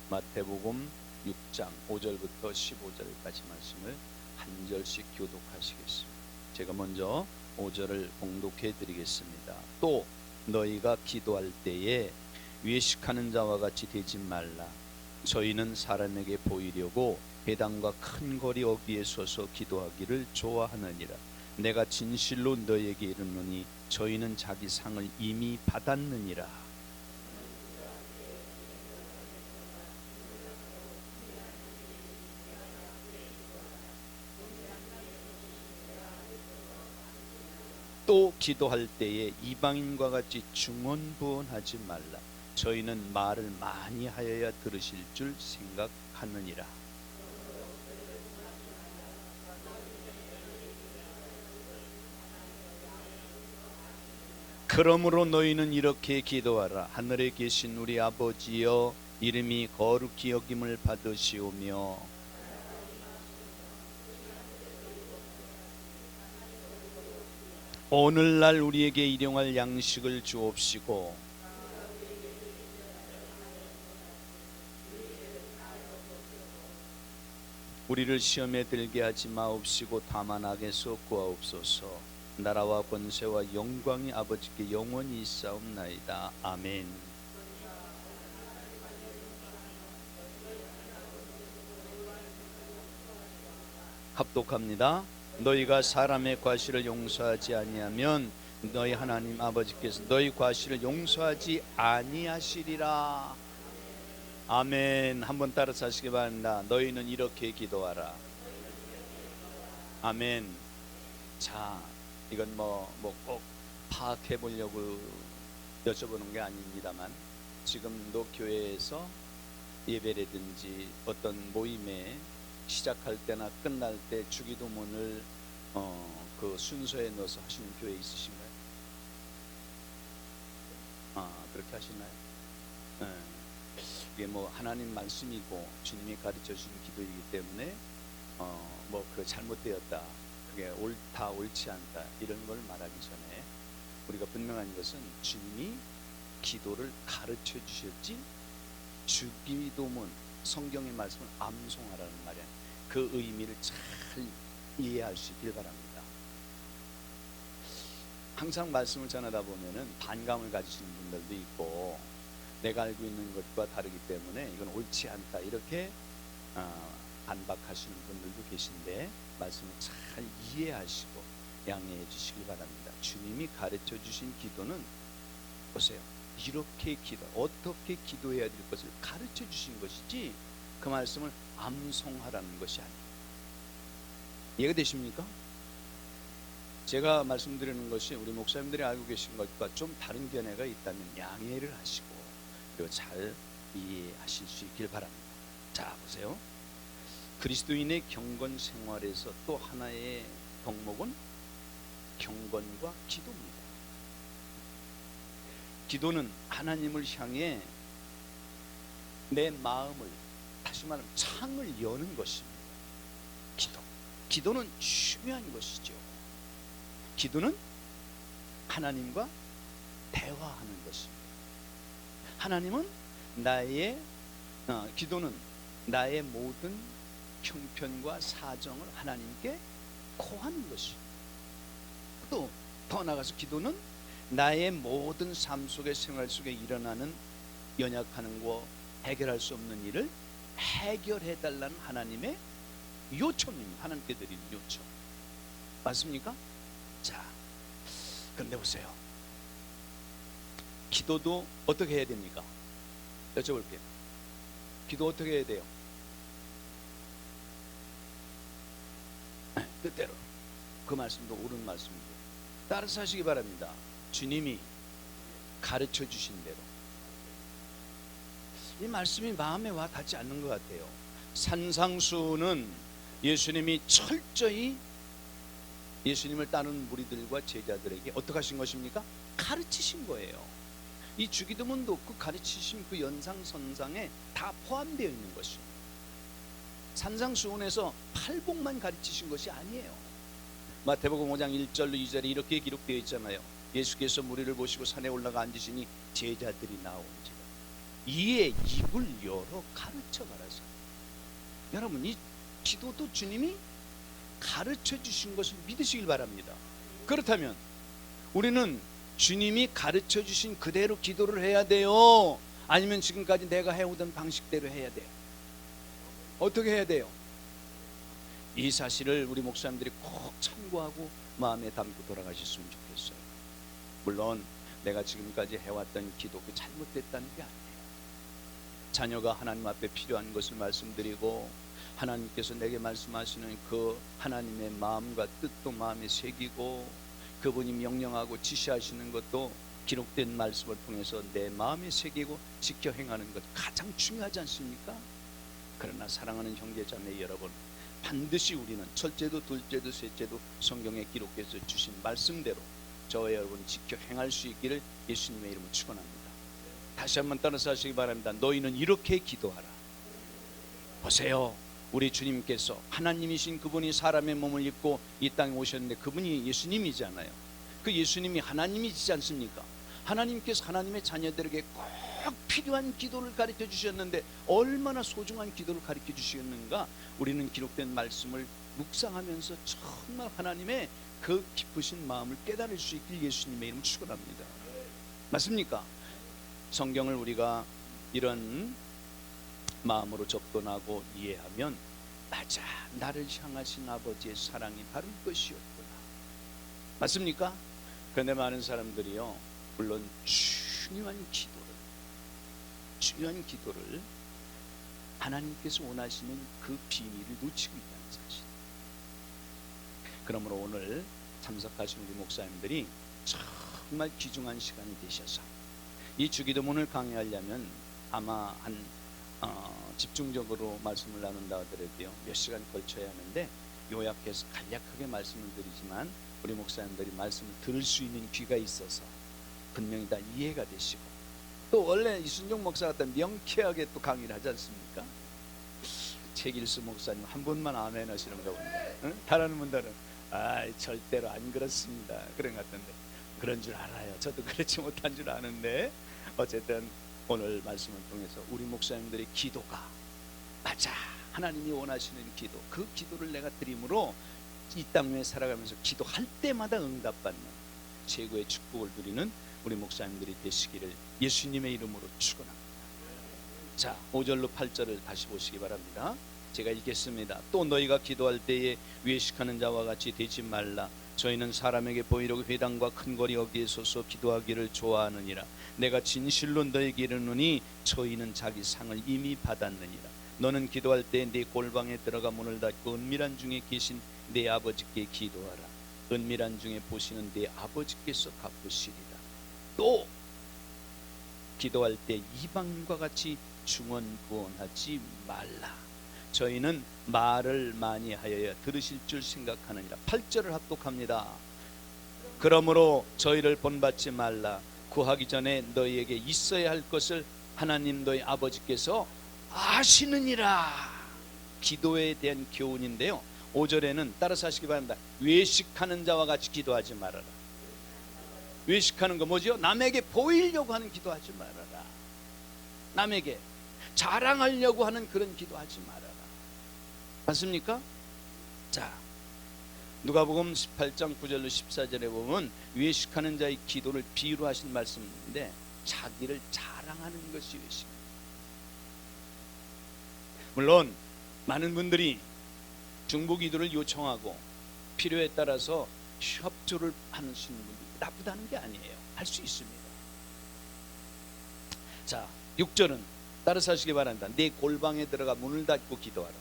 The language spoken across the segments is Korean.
마태복음 6장 5절부터 15절까지 말씀을 한 절씩 교독하시겠습니다. 제가 먼저 5절을 봉독해 드리겠습니다. 또 너희가 기도할 때에 외식하는 자와 같이 되지 말라. 저희는 사람에게 보이려고 회당과 큰 거리 어귀에 서서 기도하기를 좋아하느니라. 내가 진실로 너희에게 이르노니 저희는 자기 상을 이미 받았느니라. 또 기도할 때에 이방인과 같이 중언부언하지 말라. 저희는 말을 많이 하여야 들으실 줄 생각하느니라. 그러므로 너희는 이렇게 기도하라. 하늘에 계신 우리 아버지여, 이름이 거룩히 여김을 받으시오며 오늘날 우리에게 일용할 양식을 주옵시고 우리를 시험에 들게 하지 마옵시고 다만 악에서 구하옵소서. 나라와 권세와 영광이 아버지께 영원히 있사옵나이다. 아멘. 합독합니다. 너희가 사람의 과실을 용서하지 아니하면 너희 하나님 아버지께서 너희 과실을 용서하지 아니하시리라. 아멘. 한번 따라서 하시기 바랍니다. 너희는 이렇게 기도하라. 아멘. 자, 이건 뭐 꼭 파악해 보려고 여쭤보는 게 아닙니다만, 지금도 교회에서 예배라든지 어떤 모임에 시작할 때나 끝날 때 주기도문을 그 순서에 넣어서 하시는 교회 있으신가요? 그렇게 하시나요? 네. 이게 뭐 하나님 말씀이고 주님이 가르쳐 주신 기도이기 때문에 뭐 그 잘못되었다, 그게 옳다 옳지 않다 이런 걸 말하기 전에 우리가 분명한 것은 주님이 기도를 가르쳐 주셨지 주기도문 성경의 말씀을 암송하라는 말이야. 그 의미를 잘 이해할 수 있길 바랍니다. 항상 말씀을 전하다 보면은 반감을 가지시는 분들도 있고, 내가 알고 있는 것과 다르기 때문에 이건 옳지 않다 이렇게 반박하시는 분들도 계신데, 말씀을 잘 이해하시고 양해해 주시길 바랍니다. 주님이 가르쳐 주신 기도는 보세요. 이렇게 기도, 어떻게 기도해야 될 것을 가르쳐 주신 것이지 그 말씀을 암송하라는 것이 아니에요. 이해가 되십니까? 제가 말씀드리는 것이 우리 목사님들이 알고 계신 것과 좀 다른 견해가 있다면 양해를 하시고 그리고 잘 이해하실 수 있길 바랍니다. 자, 보세요. 그리스도인의 경건 생활에서 또 하나의 덕목은 경건과 기도입니다. 기도는 하나님을 향해 내 마음을, 다시 말하면 창을 여는 것입니다. 기도는 중요한 것이죠. 기도는 하나님과 대화하는 것입니다. 하나님은 기도는 나의 모든 형편과 사정을 하나님께 고하는 것입니다. 또 더 나아가서 기도는 나의 모든 삶 속에, 생활 속에 일어나는 연약하는 거, 해결할 수 없는 일을 해결해 달라는 하나님의 요청입니다. 하나님께 드리는 요청. 맞습니까? 자, 그런데 보세요. 기도도 어떻게 해야 됩니까? 여쭤볼게요. 기도 어떻게 해야 돼요? 뜻대로. 그 말씀도 옳은 말씀이고 따라서 하시기 바랍니다. 주님이 가르쳐 주신 대로. 이 말씀이 마음에 와 닿지 않는 것 같아요. 산상수훈은 예수님이 철저히 예수님을 따르는 무리들과 제자들에게 어떻게 하신 것입니까? 가르치신 거예요. 이 주기도문도 그 가르치신 그 연상선상에 다 포함되어 있는 것입니다. 산상수훈에서 팔복만 가르치신 것이 아니에요. 마태복음 5장 1절로 2절에 이렇게 기록되어 있잖아요. 예수께서 무리를 보시고 산에 올라가 앉으시니 제자들이 나온지라. 이에 입을 열어 가르쳐 가라사. 여러분, 이 기도도 주님이 가르쳐 주신 것을 믿으시길 바랍니다. 그렇다면 우리는 주님이 가르쳐 주신 그대로 기도를 해야 돼요? 아니면 지금까지 내가 해오던 방식대로 해야 돼요? 어떻게 해야 돼요? 이 사실을 우리 목사님들이 꼭 참고하고 마음에 담고 돌아가셨으면 좋겠어요. 물론 내가 지금까지 해왔던 기도가 잘못됐다는 게 아니에요. 자녀가 하나님 앞에 필요한 것을 말씀드리고 하나님께서 내게 말씀하시는 그 하나님의 마음과 뜻도 마음에 새기고 그분이 명령하고 지시하시는 것도 기록된 말씀을 통해서 내 마음에 새기고 지켜 행하는 것 가장 중요하지 않습니까? 그러나 사랑하는 형제자매 여러분, 반드시 우리는 첫째도 둘째도 셋째도 성경에 기록해서 주신 말씀대로 저와 여러분 지켜 행할 수 있기를 예수님의 이름으로 축원합니다. 다시 한번 따라서 하시기 바랍니다. 너희는 이렇게 기도하라. 보세요, 우리 주님께서 하나님이신 그분이 사람의 몸을 입고 이 땅에 오셨는데 그분이 예수님이잖아요. 그 예수님이 하나님이시지 않습니까? 하나님께서 하나님의 자녀들에게 꼭 필요한 기도를 가르쳐 주셨는데 얼마나 소중한 기도를 가르쳐 주셨는가 우리는 기록된 말씀을 묵상하면서 정말 하나님의 그 깊으신 마음을 깨달을 수 있길 예수님의 이름 축원합니다. 맞습니까? 성경을 우리가 이런 마음으로 접근하고 이해하면 맞아, 나를 향하신 아버지의 사랑이 바로 이것이었구나. 맞습니까? 그런데 많은 사람들이요, 물론 중요한 기도를 하나님께서 원하시는 그 비밀을 놓치고 있다는 사실. 그러므로 오늘 참석하신 우리 목사님들이 정말 귀중한 시간이 되셔서 이 주기도문을 강의하려면 아마 집중적으로 말씀을 나눈다 하더라도요 몇 시간 걸쳐야 하는데 요약해서 간략하게 말씀을 드리지만 우리 목사님들이 말씀을 들을 수 있는 귀가 있어서 분명히 다 이해가 되시고 또 원래 이순종 목사 같은 명쾌하게 또 강의를 하지 않습니까? 최길수 목사님 한 분만 아멘 하시는가 본데, 응? 다른 분들은 절대로 안 그렇습니다 그런 것 같은데 그런 줄 알아요. 저도 그렇지 못한 줄 아는데 어쨌든 오늘 말씀을 통해서 우리 목사님들의 기도가 맞아, 하나님이 원하시는 기도, 그 기도를 내가 드림으로 이 땅 위에 살아가면서 기도할 때마다 응답받는 최고의 축복을 누리는 우리 목사님들이 되시기를 예수님의 이름으로 축원합니다. 자, 5절로 8절을 다시 보시기 바랍니다. 제가 읽겠습니다. 또 너희가 기도할 때에 외식하는 자와 같이 되지 말라. 저희는 사람에게 보이려고 회당과 큰 거리 어귀에 서서 기도하기를 좋아하느니라. 내가 진실로 너희에게 이르노니 저희는 자기 상을 이미 받았느니라. 너는 기도할 때 네 골방에 들어가 문을 닫고 은밀한 중에 계신 네 아버지께 기도하라. 은밀한 중에 보시는 네 아버지께서 갚으시리라. 또 기도할 때 이방인과 같이 중언부언하지 말라. 저희는 말을 많이 하여야 들으실 줄 생각하느니라. 8절을 합독합니다. 그러므로 저희를 본받지 말라. 구하기 전에 너희에게 있어야 할 것을 하나님 너희 아버지께서 아시느니라. 기도에 대한 교훈인데요 5절에는 따라서 하시기 바랍니다. 외식하는 자와 같이 기도하지 말아라. 외식하는 거 뭐죠? 남에게 보이려고 하는 기도하지 말아라. 남에게 자랑하려고 하는 그런 기도하지 말아라. 맞습니까? 자, 누가복음 18장 9절로 14절에 보면 외식하는 자의 기도를 비유로 하신 말씀인데 자기를 자랑하는 것이 외식입니다. 물론 많은 분들이 중보기도를 요청하고 필요에 따라서 협조를 하시는 분들이 나쁘다는 게 아니에요. 할 수 있습니다. 자, 6절은 따라서 하시기 바랍니다. 네 골방에 들어가 문을 닫고 기도하라.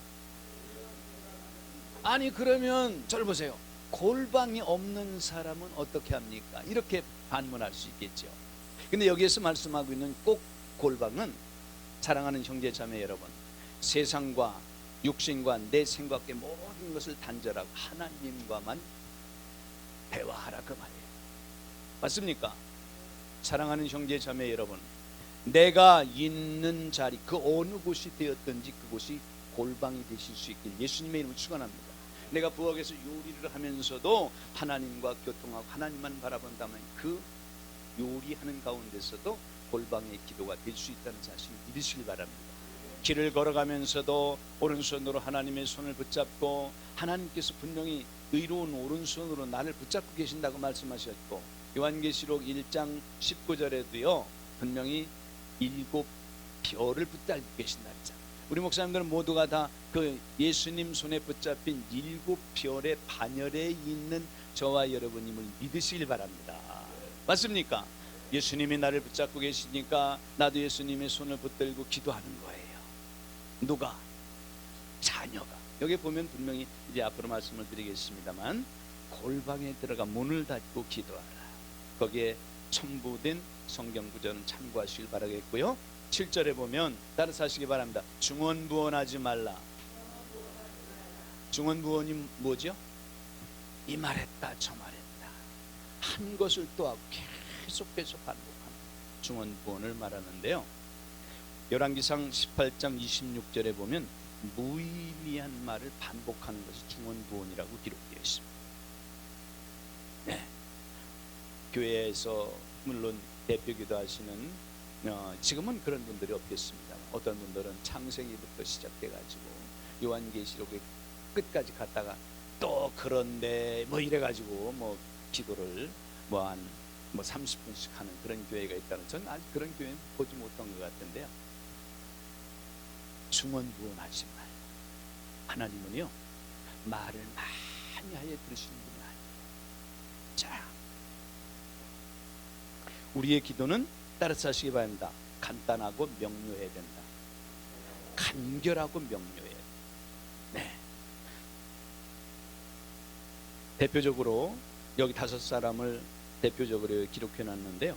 아니 그러면 저를 보세요. 골방이 없는 사람은 어떻게 합니까? 이렇게 반문할 수 있겠죠. 근데 여기에서 말씀하고 있는 꼭 골방은 사랑하는 형제 자매 여러분, 세상과 육신과 내 생각의 모든 것을 단절하고 하나님과만 대화하라 그 말이에요. 맞습니까? 사랑하는 형제 자매 여러분, 내가 있는 자리 그 어느 곳이 되었든지 그곳이 골방이 되실 수 있길 예수님의 이름으로 축원합니다. 내가 부엌에서 요리를 하면서도 하나님과 교통하고 하나님만 바라본다면 그 요리하는 가운데서도 골방의 기도가 될 수 있다는 사실을 믿으시길 바랍니다. 길을 걸어가면서도 오른손으로 하나님의 손을 붙잡고, 하나님께서 분명히 의로운 오른손으로 나를 붙잡고 계신다고 말씀하셨고, 요한계시록 1장 19절에도요 분명히 7 별을 붙잡고 계신다 했잖아요. 우리 목사님들은 모두가 다 그 예수님 손에 붙잡힌 7 별의 반열에 있는 저와 여러분임을 믿으시길 바랍니다. 맞습니까? 예수님이 나를 붙잡고 계시니까 나도 예수님의 손을 붙들고 기도하는 거예요. 누가? 자녀가. 여기 보면 분명히 이제 앞으로 말씀을 드리겠습니다만, 골방에 들어가 문을 닫고 기도하라. 거기에 첨부된 성경 구절은 참고하시길 바라겠고요. 7절에 보면 따라서 하시기 바랍니다. 중언부언하지 말라. 중언부언이 뭐죠? 이 말했다 저 말했다 한 것을 또 하고 계속해서 반복하는 중언부언을 말하는데요. 열왕기상 18장 26절에 보면 무의미한 말을 반복하는 것이 중언부언이라고 기록되어 있습니다. 네. 교회에서 물론 대표기도 하시는 지금은 그런 분들이 없겠습니다. 어떤 분들은 창세기부터 시작해가지고 요한계시록의 끝까지 갔다가 또 그런데 뭐 이래가지고 뭐 기도를 한 30분씩 하는 그런 교회가 있다는, 저는 아직 그런 교회는 보지 못한 것 같은데요. 중언부언하지 말고, 하나님은요 말을 많이 하여 들으시는 분이 아니에요. 자, 우리의 기도는 따라서 하시기 바랍니다. 간단하고 명료해야 된다. 간결하고 명료해야 된다. 네. 대표적으로 여기 5사람을 대표적으로 기록해 놨는데요.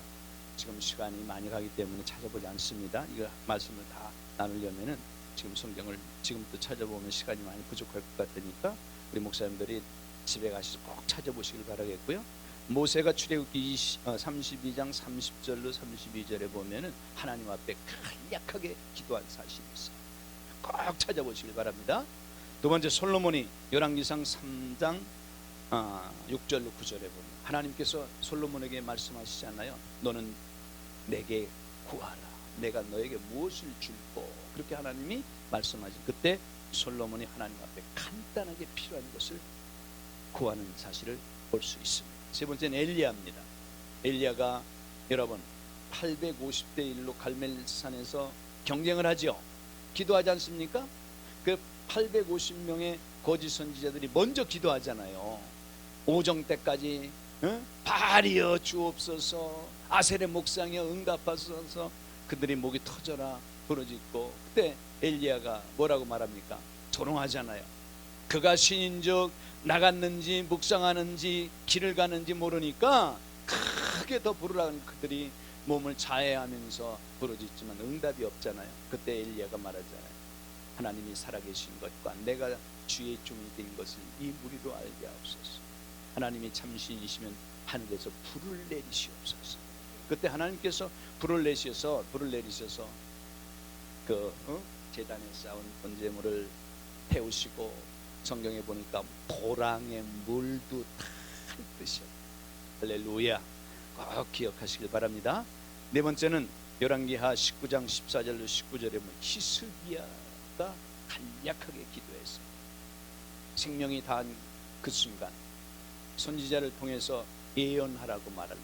지금 시간이 많이 가기 때문에 찾아보지 않습니다. 이거 말씀을 다 나누려면은 지금 성경을 지금부터 찾아보면 시간이 많이 부족할 것 같으니까 우리 목사님들이 집에 가셔서 꼭 찾아보시길 바라겠고요. 모세가 출애굽기 32장 30절로 32절에 보면은 하나님 앞에 간략하게 기도한 사실이 있어요. 꼭 찾아보시길 바랍니다. 두 번째, 솔로몬이 열왕기상 3장 6절로 9절에 보면 하나님께서 솔로몬에게 말씀하시잖아요. 너는 내게 구하라. 내가 너에게 무엇을 줄고, 그렇게 하나님이 말씀하시. 그때 솔로몬이 하나님 앞에 간단하게 필요한 것을 구하는 사실을 볼 수 있습니다. 세 번째는 엘리야입니다. 엘리야가 여러분 850대 1로 갈멜산에서 경쟁을 하죠. 기도하지 않습니까? 그 850명의 거짓 선지자들이 먼저 기도하잖아요. 오정 때까지 바알이여 주옵소서, 아셀의 목상이여 응답하소서. 그들이 목이 터져라 부르짖고, 그때 엘리야가 뭐라고 말합니까? 조롱하잖아요. 그가 신인즉 나갔는지 묵상하는지 길을 가는지 모르니까 크게 더 부르라는, 그들이 몸을 자해하면서 부르짖지만 응답이 없잖아요. 그때 엘리야가 말하잖아요. 하나님이 살아계신 것과 내가 주의 종이 된 것을 이 무리도 알게 하옵소서. 하나님이 참신이시면 하늘에서 불을 내리시옵소서. 그때 하나님께서 불을 내리셔서 그 제단에 쌓은 번제물을 태우시고, 성경에 보니까 도랑의 물도 다 핥으셔. 할렐루야. 꼭 기억하시길 바랍니다. 네 번째는 열왕기하 19장 14절로 19절에 보면 히스기야가 간략하게 기도했어요. 생명이 다한 그 순간 선지자를 통해서 예언하라고 말할 때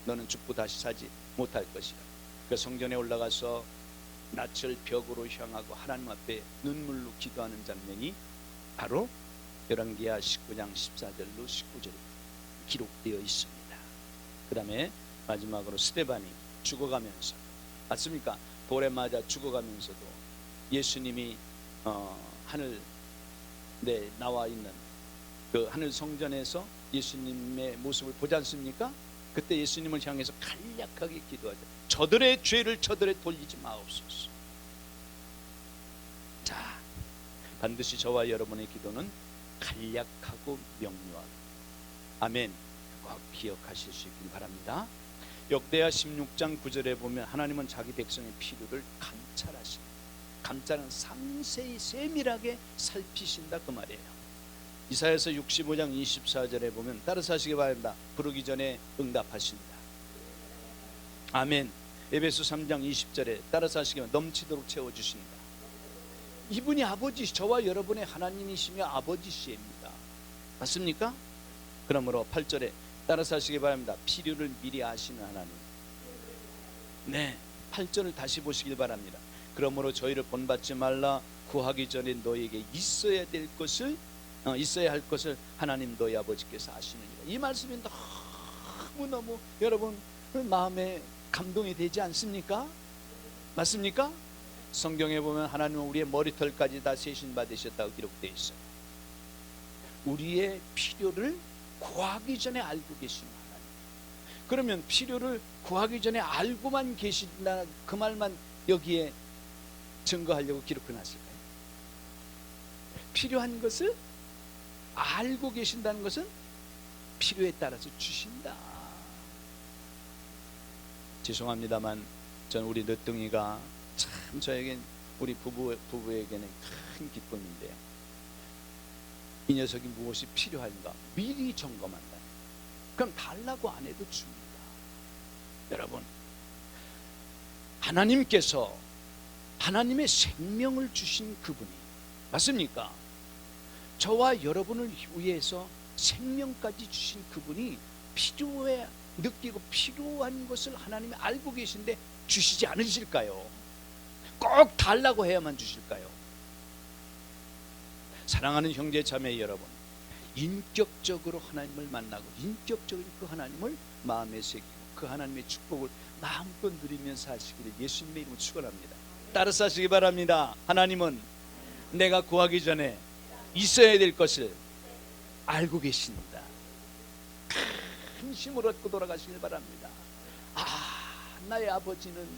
너는 죽고 다시 사지 못할 것이라. 그 성전에 올라가서 낯을 벽으로 향하고 하나님 앞에 눈물로 기도하는 장면이 바로 열왕기하 19장 14절로 19절에 기록되어 있습니다. 그 다음에 마지막으로 스데반이 죽어가면서, 맞습니까? 돌에 맞아 죽어가면서도 예수님이 하늘 나와 있는 그 하늘 성전에서 예수님의 모습을 보지 않습니까? 그때 예수님을 향해서 간략하게 기도하죠. 저들의 죄를 저들에 돌리지 마옵소서. 자, 반드시 저와 여러분의 기도는 간략하고 명료하고, 아멘, 꼭 기억하실 수 있길 바랍니다. 역대하 16장 9절에 보면 하나님은 자기 백성의 필요를 감찰하십니다. 감찰은 상세히 세밀하게 살피신다 그 말이에요. 이사야서 65장 24절에 보면 따라서 하시기 바랍니다. 부르기 전에 응답하신다. 아멘. 에베소 3장 20절에 따라서 하시기만 넘치도록 채워주신다. 이분이 아버지, 저와 여러분의 하나님이시며 아버지시입니다. 맞습니까? 그러므로 8절에 따라서 하시기 바랍니다. 필요를 미리 아시는 하나님. 네, 8절을 다시 보시길 바랍니다. 그러므로 저희를 본받지 말라. 구하기 전에 너에게 있어야 할 것을 하나님 너희 아버지께서 아시느니라. 이 말씀이 너무너무 여러분 마음에 감동이 되지 않습니까? 맞습니까? 성경에 보면 하나님은 우리의 머리털까지 다 세신 받으셨다고 기록되어 있어요. 우리의 필요를 구하기 전에 알고 계신 하나님. 그러면 필요를 구하기 전에 알고만 계신다, 그 말만 여기에 증거하려고 기록해놨을까요? 필요한 것을 알고 계신다는 것은 필요에 따라서 주신다. 죄송합니다만 전 우리 늦둥이가 참 저에겐 우리 부부에게는 큰 기쁨인데요. 이 녀석이 무엇이 필요한가 미리 점검한다. 그럼 달라고 안 해도 줍니다. 여러분, 하나님께서 하나님의 생명을 주신 그분이 맞습니까? 저와 여러분을 위해서 생명까지 주신 그분이 필요해 느끼고 필요한 것을 하나님이 알고 계신데 주시지 않으실까요? 꼭 달라고 해야만 주실까요? 사랑하는 형제 자매 여러분, 인격적으로 하나님을 만나고 인격적으로 그 하나님을 마음에 새기고 그 하나님의 축복을 마음껏 누리면서 사시기를 예수님의 이름으로 축원합니다. 따라서 하시기 바랍니다. 하나님은 내가 구하기 전에 있어야 될 것을 알고 계신다. 큰 힘을 얻고 돌아가시길 바랍니다. 나의 아버지는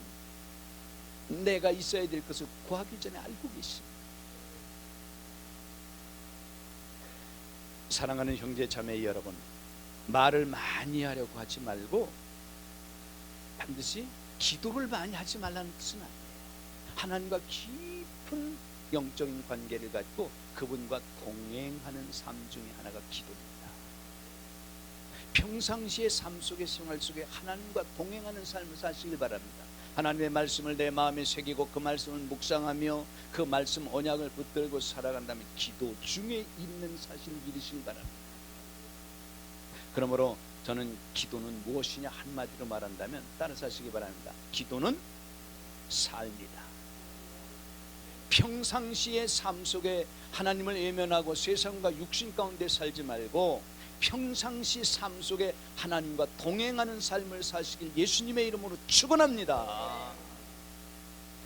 내가 있어야 될 것을 구하기 전에 알고 계십니다. 사랑하는 형제 자매 여러분, 말을 많이 하려고 하지 말고 반드시 기도를 많이 하지 말라는 뜻은 아니에요. 하나님과 깊은 영적인 관계를 갖고 그분과 동행하는 삶 중에 하나가 기도입니다. 평상시의 삶 속의 생활 속에 하나님과 동행하는 삶을 사시길 바랍니다. 하나님의 말씀을 내 마음에 새기고 그 말씀을 묵상하며 그 말씀 언약을 붙들고 살아간다면 기도 중에 있는 사실을 믿으시기 바랍니다. 그러므로 저는 기도는 무엇이냐 한마디로 말한다면 따라서 하시기 바랍니다. 기도는 삶이다. 평상시의 삶 속에 하나님을 외면하고 세상과 육신 가운데 살지 말고 평상시 삶 속에 하나님과 동행하는 삶을 사시길 예수님의 이름으로 축원합니다.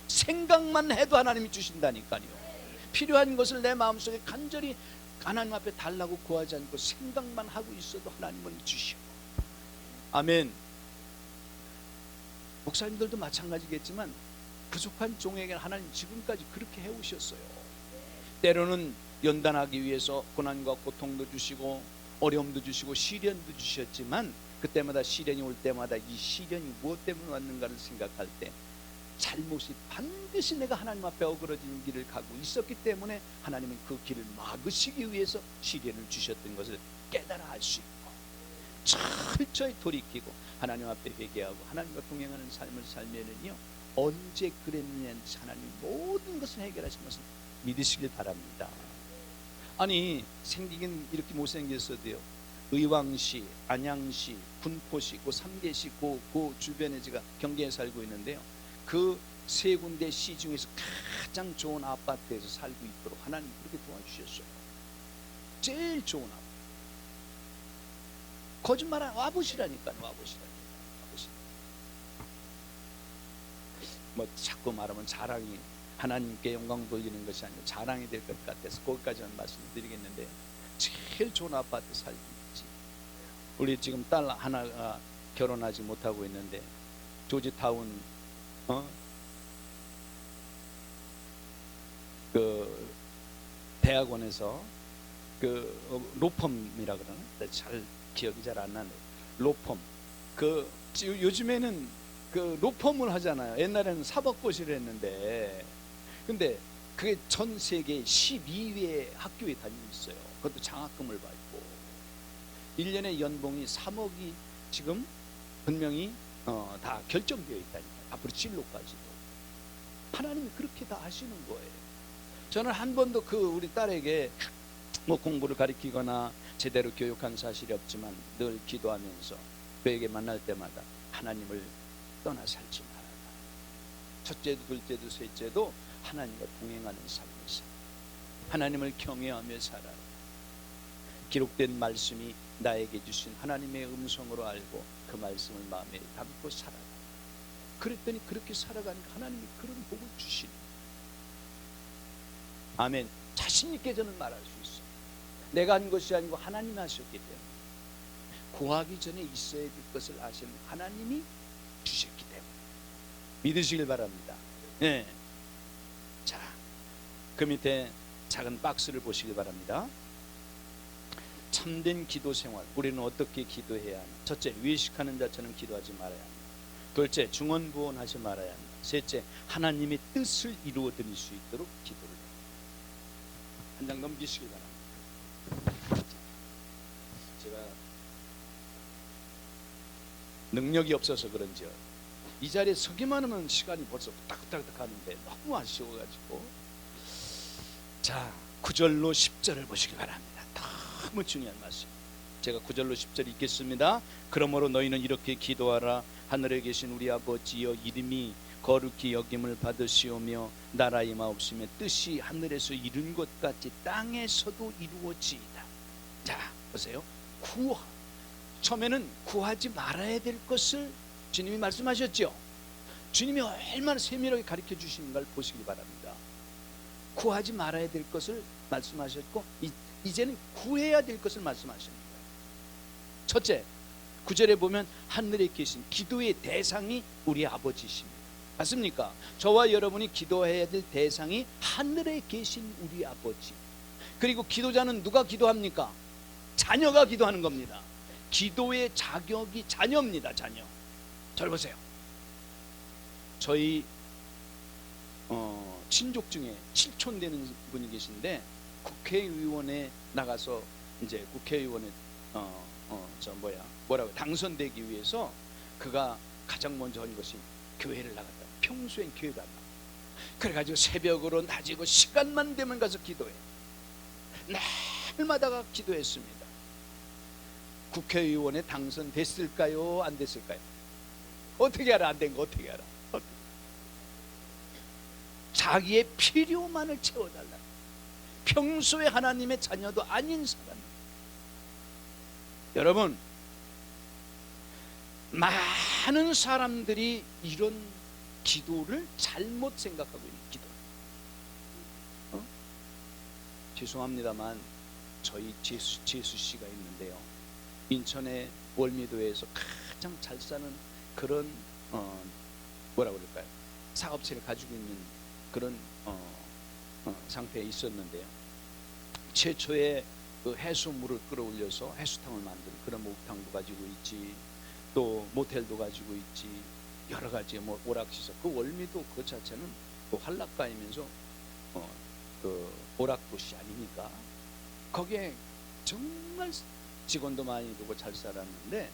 생각만 해도 하나님이 주신다니까요. 필요한 것을 내 마음속에 간절히 하나님 앞에 달라고 구하지 않고 생각만 하고 있어도 하나님은 주시고. 아멘. 목사님들도 마찬가지겠지만 부족한 종에게는 하나님 지금까지 그렇게 해오셨어요. 때로는 연단하기 위해서 고난과 고통도 주시고 어려움도 주시고 시련도 주셨지만 그때마다 시련이 올 때마다 이 시련이 무엇 때문에 왔는가를 생각할 때 잘못이 반드시 내가 하나님 앞에 어그러진 길을 가고 있었기 때문에 하나님은 그 길을 막으시기 위해서 시련을 주셨던 것을 깨달아 알 수 있고 철저히 돌이키고 하나님 앞에 회개하고 하나님과 동행하는 삶을 살면은요 언제 그랬느냐는 하나님이 모든 것을 해결하신 것을 믿으시길 바랍니다. 아니 생기긴 이렇게 못생겼어도요 의왕시, 안양시, 군포시, 그 3개시 그 주변에 제가 경기에 살고 있는데요 그 세 군데 시 중에서 가장 좋은 아파트에서 살고 있도록 하나님 그렇게 도와주셨어요. 제일 좋은 아파트. 거짓말 안 와보시라니까요. 와보시라니까. 뭐 자꾸 말하면 자랑이 하나님께 영광 돌리는 것이 아니고 자랑이 될 것 같아서 거기까지만 말씀드리겠는데 제일 좋은 아파트 살고 있지. 우리 지금 딸 하나가 결혼하지 못하고 있는데 조지타운 그 대학원에서 그 로펌이라 그러나 잘 기억이 잘 안 나네. 로펌 그 요즘에는 그 로펌을 하잖아요. 옛날에는 사법고시를 했는데 근데 그게 전 세계 12회 학교에 다니고 있어요. 그것도 장학금을 받고 1년에 연봉이 3억이 지금 분명히 다 결정되어 있다니까. 앞으로 진로까지도 하나님이 그렇게 다 하시는 거예요. 저는 한 번도 우리 딸에게 뭐 공부를 가르치거나 제대로 교육한 사실이 없지만 늘 기도하면서 그에게 만날 때마다 하나님을 떠나 살지 말아라. 첫째도 둘째도 셋째도 하나님과 동행하는 삶을 살아. 하나님을 경외하며 살아라. 기록된 말씀이 나에게 주신 하나님의 음성으로 알고 그 말씀을 마음에 담고 살아라. 그랬더니 그렇게 살아가니까 하나님이 그런 복을 주시니. 아멘. 자신 있게 저는 말할 수 있어요. 내가 한 것이 아니고 하나님이 하셨기 때문에, 구하기 전에 있어야 될 것을 아시는 하나님이 주셨기 때문에 믿으시길 바랍니다. 네. 자, 그 밑에 작은 박스를 보시기 바랍니다. 참된 기도 생활, 우리는 어떻게 기도해야 하나? 첫째, 외식하는 자처럼 기도하지 말아야 합니다. 둘째, 중언부언하지 말아야 합니다. 셋째, 하나님의 뜻을 이루어 드릴 수 있도록 기도를 해요. 한 장 넘기시기 바랍니다. 제가 능력이 없어서 그런지요, 이 자리에 서기만 하면 시간이 벌써 후딱후딱 가는데 너무 아쉬워가지고. 자, 9절로 10절을 보시기 바랍니다. 너무 중요한 말씀. 제가 9절로 10절 읽겠습니다. 그러므로 너희는 이렇게 기도하라. 하늘에 계신 우리 아버지여, 이름이 거룩히 여김을 받으시오며 나라 임하옵시며 뜻이 하늘에서 이룬 것 같이 땅에서도 이루어지이다. 자, 보세요. 처음에는 구하지 말아야 될 것을 주님이 말씀하셨죠. 주님이 얼마나 세밀하게 가르쳐 주시는가를 보시기 바랍니다. 구하지 말아야 될 것을 말씀하셨고, 이제는 구해야 될 것을 말씀하시는 거예요. 첫째, 9절에 보면 하늘에 계신, 기도의 대상이 우리 아버지십니다. 맞습니까? 저와 여러분이 기도해야 될 대상이 하늘에 계신 우리 아버지. 그리고 기도자는 누가 기도합니까? 자녀가 기도하는 겁니다. 기도의 자격이 자녀입니다. 자녀. 잘 보세요. 저희 친족 중에 칠촌 되는 분이 계신데, 국회의원에 나가서 이제 국회의원에 당선되기 위해서 그가 가장 먼저 한 것이 교회를 나갔다. 평소엔 교회가 안 나가. 그래가지고 새벽으로 낮이고 시간만 되면 가서 기도해. 날마다 기도했습니다. 국회의원에 당선됐을까요? 안 됐을까요? 어떻게 알아? 안 된 거 어떻게 알아? 자기의 필요만을 채워달라. 평소에 하나님의 자녀도 아닌 사람. 여러분, 많은 사람들이 이런 기도를 잘못 생각하고 있는 기도. 죄송합니다만 저희 재수 씨가 있는데요, 인천의 월미도에서 가장 잘 사는 그런 뭐라 그럴까요? 사업체를 가지고 있는 그런 상태에 있었는데요, 최초의 그 해수물을 끌어올려서 해수탕을 만드는 그런 목욕탕도 가지고 있지, 또 모텔도 가지고 있지, 여러 가지 뭐 오락시설. 그 월미도 그 자체는 그 한락가이면서 그 오락도시 아닙니까? 거기에 정말 직원도 많이 두고 잘 살았는데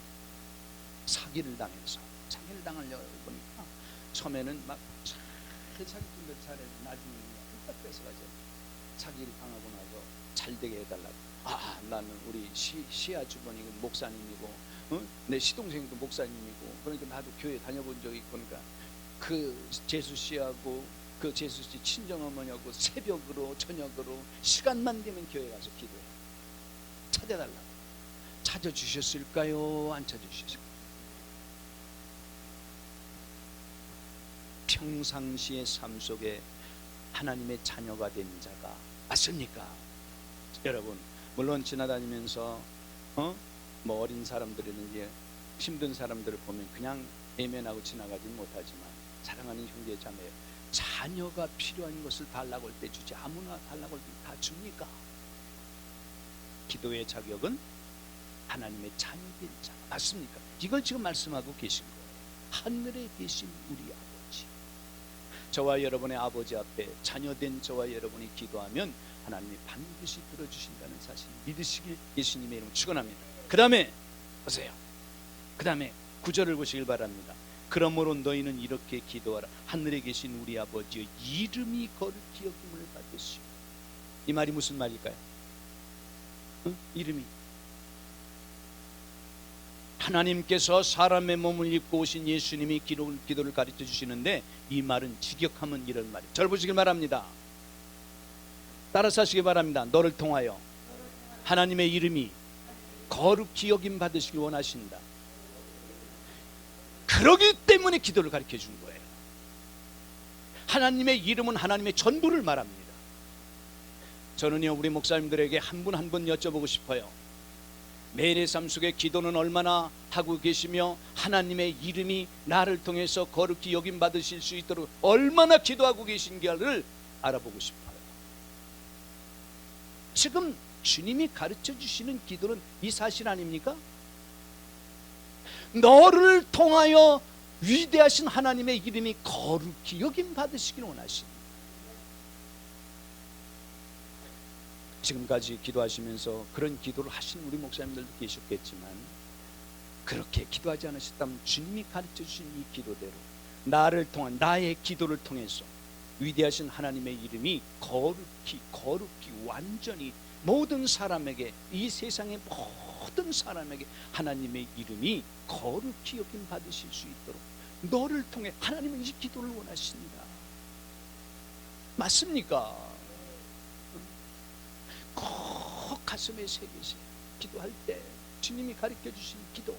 사기를 당하려고 보니까 처음에는 막 자기들 차례 나중에 딱 뺏어가지고 사기를 당하고 나서 잘 되게 해달라고. 나는 우리 시아 주번이 목사님이고, 내 시동생도 목사님이고, 그러니까 나도 교회 다녀본 적이 있고, 그러니까 그 재수 씨하고 그 재수 씨 친정어머니하고 새벽으로 저녁으로 시간만 되면 교회 가서 기도해. 찾아달라고. 찾아주셨을까요? 안 찾아주셨을까요? 평상시의 삶 속에 하나님의 자녀가 된 자가 맞습니까? 여러분, 물론 지나다니면서 뭐 어린 사람들이는 이제 힘든 사람들을 보면 그냥 외면하고 지나가지는 못하지만, 사랑하는 형제 자매, 자녀가 필요한 것을 달라고 할 때 주지, 아무나 달라고 할 때 다 줍니까? 기도의 자격은 하나님의 자녀된 자. 맞습니까? 이걸 지금 말씀하고 계신 거예요. 하늘에 계신 우리 아버지. 저와 여러분의 아버지 앞에 자녀된 저와 여러분이 기도하면 하나님이 반드시 들어주신다는 사실 믿으시길 예수님의 이름으로 축원합니다. 그 다음에 보세요. 그 다음에 9절을 보시길 바랍니다. 그러므로 너희는 이렇게 기도하라. 하늘에 계신 우리 아버지의 이름이 거룩히 여김을 받으시오. 이 말이 무슨 말일까요? 이름이, 하나님께서 사람의 몸을 입고 오신 예수님이 기도를 가르쳐 주시는데, 이 말은 직역하면 이런 말이에요. 절 보시길 바랍니다. 따라서 하시기 바랍니다. 너를 통하여 하나님의 이름이 거룩히 여김 받으시길 원하신다. 그러기 때문에 기도를 가르쳐 준 거예요. 하나님의 이름은 하나님의 전부를 말합니다. 저는요, 우리 목사님들에게 한 분 한 분 여쭤보고 싶어요. 매일의 삶 속에 기도는 얼마나 하고 계시며, 하나님의 이름이 나를 통해서 거룩히 여김 받으실 수 있도록 얼마나 기도하고 계신가를 알아보고 싶어요. 지금 주님이 가르쳐 주시는 기도는 이 사실 아닙니까? 너를 통하여 위대하신 하나님의 이름이 거룩히 여김 받으시길 원하십니다. 지금까지 기도하시면서 그런 기도를 하신 우리 목사님들도 계셨겠지만, 그렇게 기도하지 않으셨다면 주님이 가르쳐 주신 이 기도대로 나를 통한, 나의 기도를 통해서 위대하신 하나님의 이름이 거룩히 완전히 모든 사람에게, 이 세상의 모든 사람에게 하나님의 이름이 거룩히 여김 받으실 수 있도록 너를 통해 하나님은 이 기도를 원하신다. 맞습니까? 꼭 가슴에 새기세요. 기도할 때 주님이 가르쳐 주신 기도.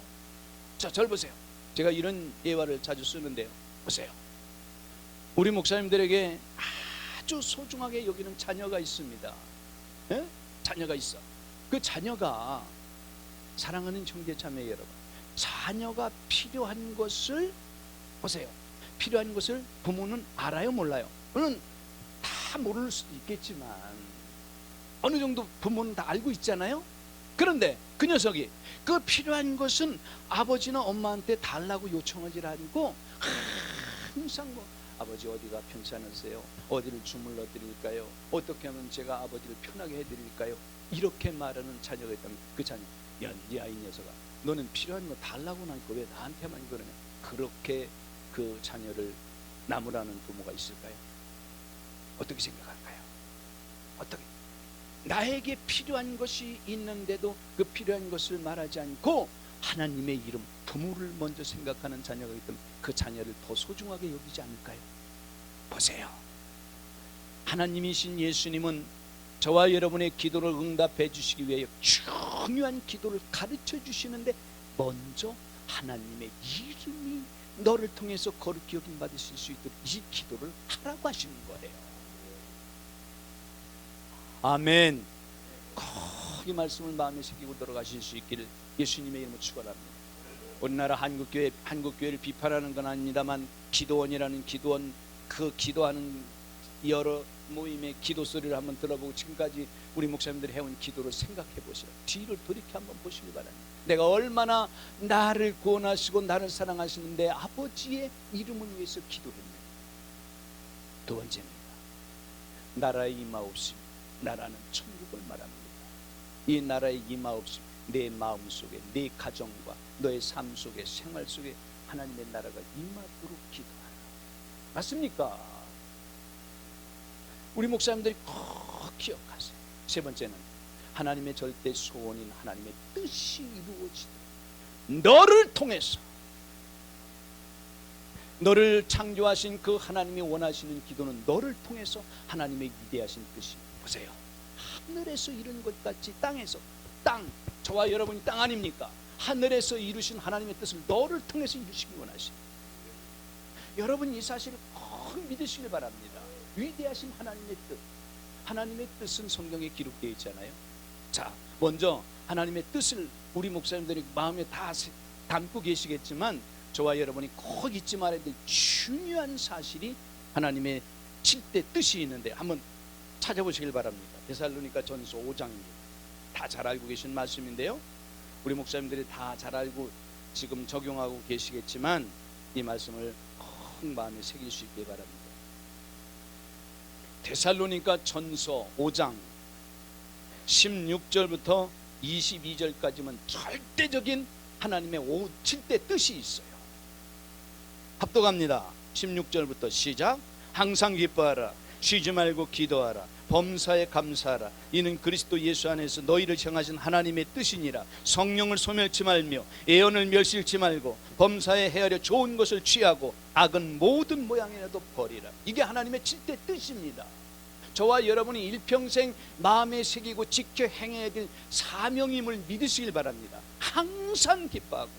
자, 절 보세요. 제가 이런 예화를 자주 쓰는데요, 보세요. 우리 목사님들에게 아주 소중하게 여기는 자녀가 있습니다. 예? 자녀가 있어. 그 자녀가, 사랑하는 형제자매 여러분, 자녀가 필요한 것을 보세요. 필요한 것을 부모는 알아요, 몰라요? 물론 다 모를 수도 있겠지만 어느 정도 부모는 다 알고 있잖아요. 그런데 그 녀석이 그 필요한 것은 아버지나 엄마한테 달라고 요청하지 않고 항상 아버지 어디가 편찮으세요? 어디를 주물러 드릴까요? 어떻게 하면 제가 아버지를 편하게 해드릴까요? 이렇게 말하는 자녀가 있다면, 그 자녀, 야, 이 녀석아, 너는 필요한 거 달라고 하니까 왜 나한테만 그러냐? 그렇게 그 자녀를 나무라는 부모가 있을까요? 어떻게 생각할까요? 어떻게? 나에게 필요한 것이 있는데도 그 필요한 것을 말하지 않고 하나님의 이름, 부모를 먼저 생각하는 자녀가 있다면 그 자녀를 더 소중하게 여기지 않을까요? 보세요. 하나님이신 예수님은 저와 여러분의 기도를 응답해 주시기 위해 중요한 기도를 가르쳐 주시는데, 먼저 하나님의 이름이 너를 통해서 거룩히 여김 받으실 수 있도록 이 기도를 하라고 하시는 거예요. 아멘. 꼭 이 말씀을 마음에 새기고 들어가실 수 있기를 예수님의 이름으로 축원합니다. 우리나라 한국교회를 비판하는 건 아닙니다만, 기도원이라는 기도원, 그 기도하는 여러 모임의 기도 소리를 한번 들어보고 지금까지 우리 목사님들이 해온 기도를 생각해 보세요. 뒤를 돌이켜 한번 보시기 바랍니다. 내가 얼마나 나를 구원하시고 나를 사랑하시는데 아버지의 이름을 위해서 기도했네. 두 번째입니다. 나라의 임하옵시며, 나라는 천국을 말합니다. 이 나라의 임하옵시며, 내 마음속에, 내 가정과 너의 삶 속에, 생활 속에 하나님의 나라가 임하도록 기도하라. 맞습니까? 우리 목사님들이 꼭 기억하세요. 세 번째는 하나님의 절대 소원인 하나님의 뜻이 이루어지도록 너를 통해서, 너를 창조하신 그 하나님이 원하시는 기도는 너를 통해서 하나님의 위대하신 뜻이, 보세요, 하늘에서 이룬 것 같이 땅에서, 저와 여러분이 땅 아닙니까? 하늘에서 이루신 하나님의 뜻을 너를 통해서 이루시기 원하십니다. 여러분 이 사실을 꼭 믿으시길 바랍니다. 위대하신 하나님의 뜻, 하나님의 뜻은 성경에 기록되어 있잖아요. 자, 먼저 하나님의 뜻을 우리 목사님들이 마음에 다 담고 계시겠지만, 저와 여러분이 꼭 잊지 말아야 될 중요한 사실이 하나님의 7대 뜻이 있는데 한번 찾아보시길 바랍니다. 데살로니가 전서 5장입니다. 다 잘 알고 계신 말씀인데요, 우리 목사님들이 다 잘 알고 지금 적용하고 계시겠지만 이 말씀을 꼭 마음에 새길 수 있게 바랍니다. 데살로니가 전서 5장 16절부터 22절까지만 절대적인 하나님의 7대 뜻이 있어요. 합독합니다. 16절부터 시작. 항상 기뻐하라. 쉬지 말고 기도하라. 범사에 감사하라. 이는 그리스도 예수 안에서 너희를 정하신 하나님의 뜻이니라. 성령을 소멸치 말며 예언을 멸시치 말고 범사에 헤아려 좋은 것을 취하고 악은 모든 모양이라도 버리라. 이게 하나님의 7대 뜻입니다. 저와 여러분이 일평생 마음에 새기고 지켜 행해야 될 사명임을 믿으시길 바랍니다. 항상 기뻐하고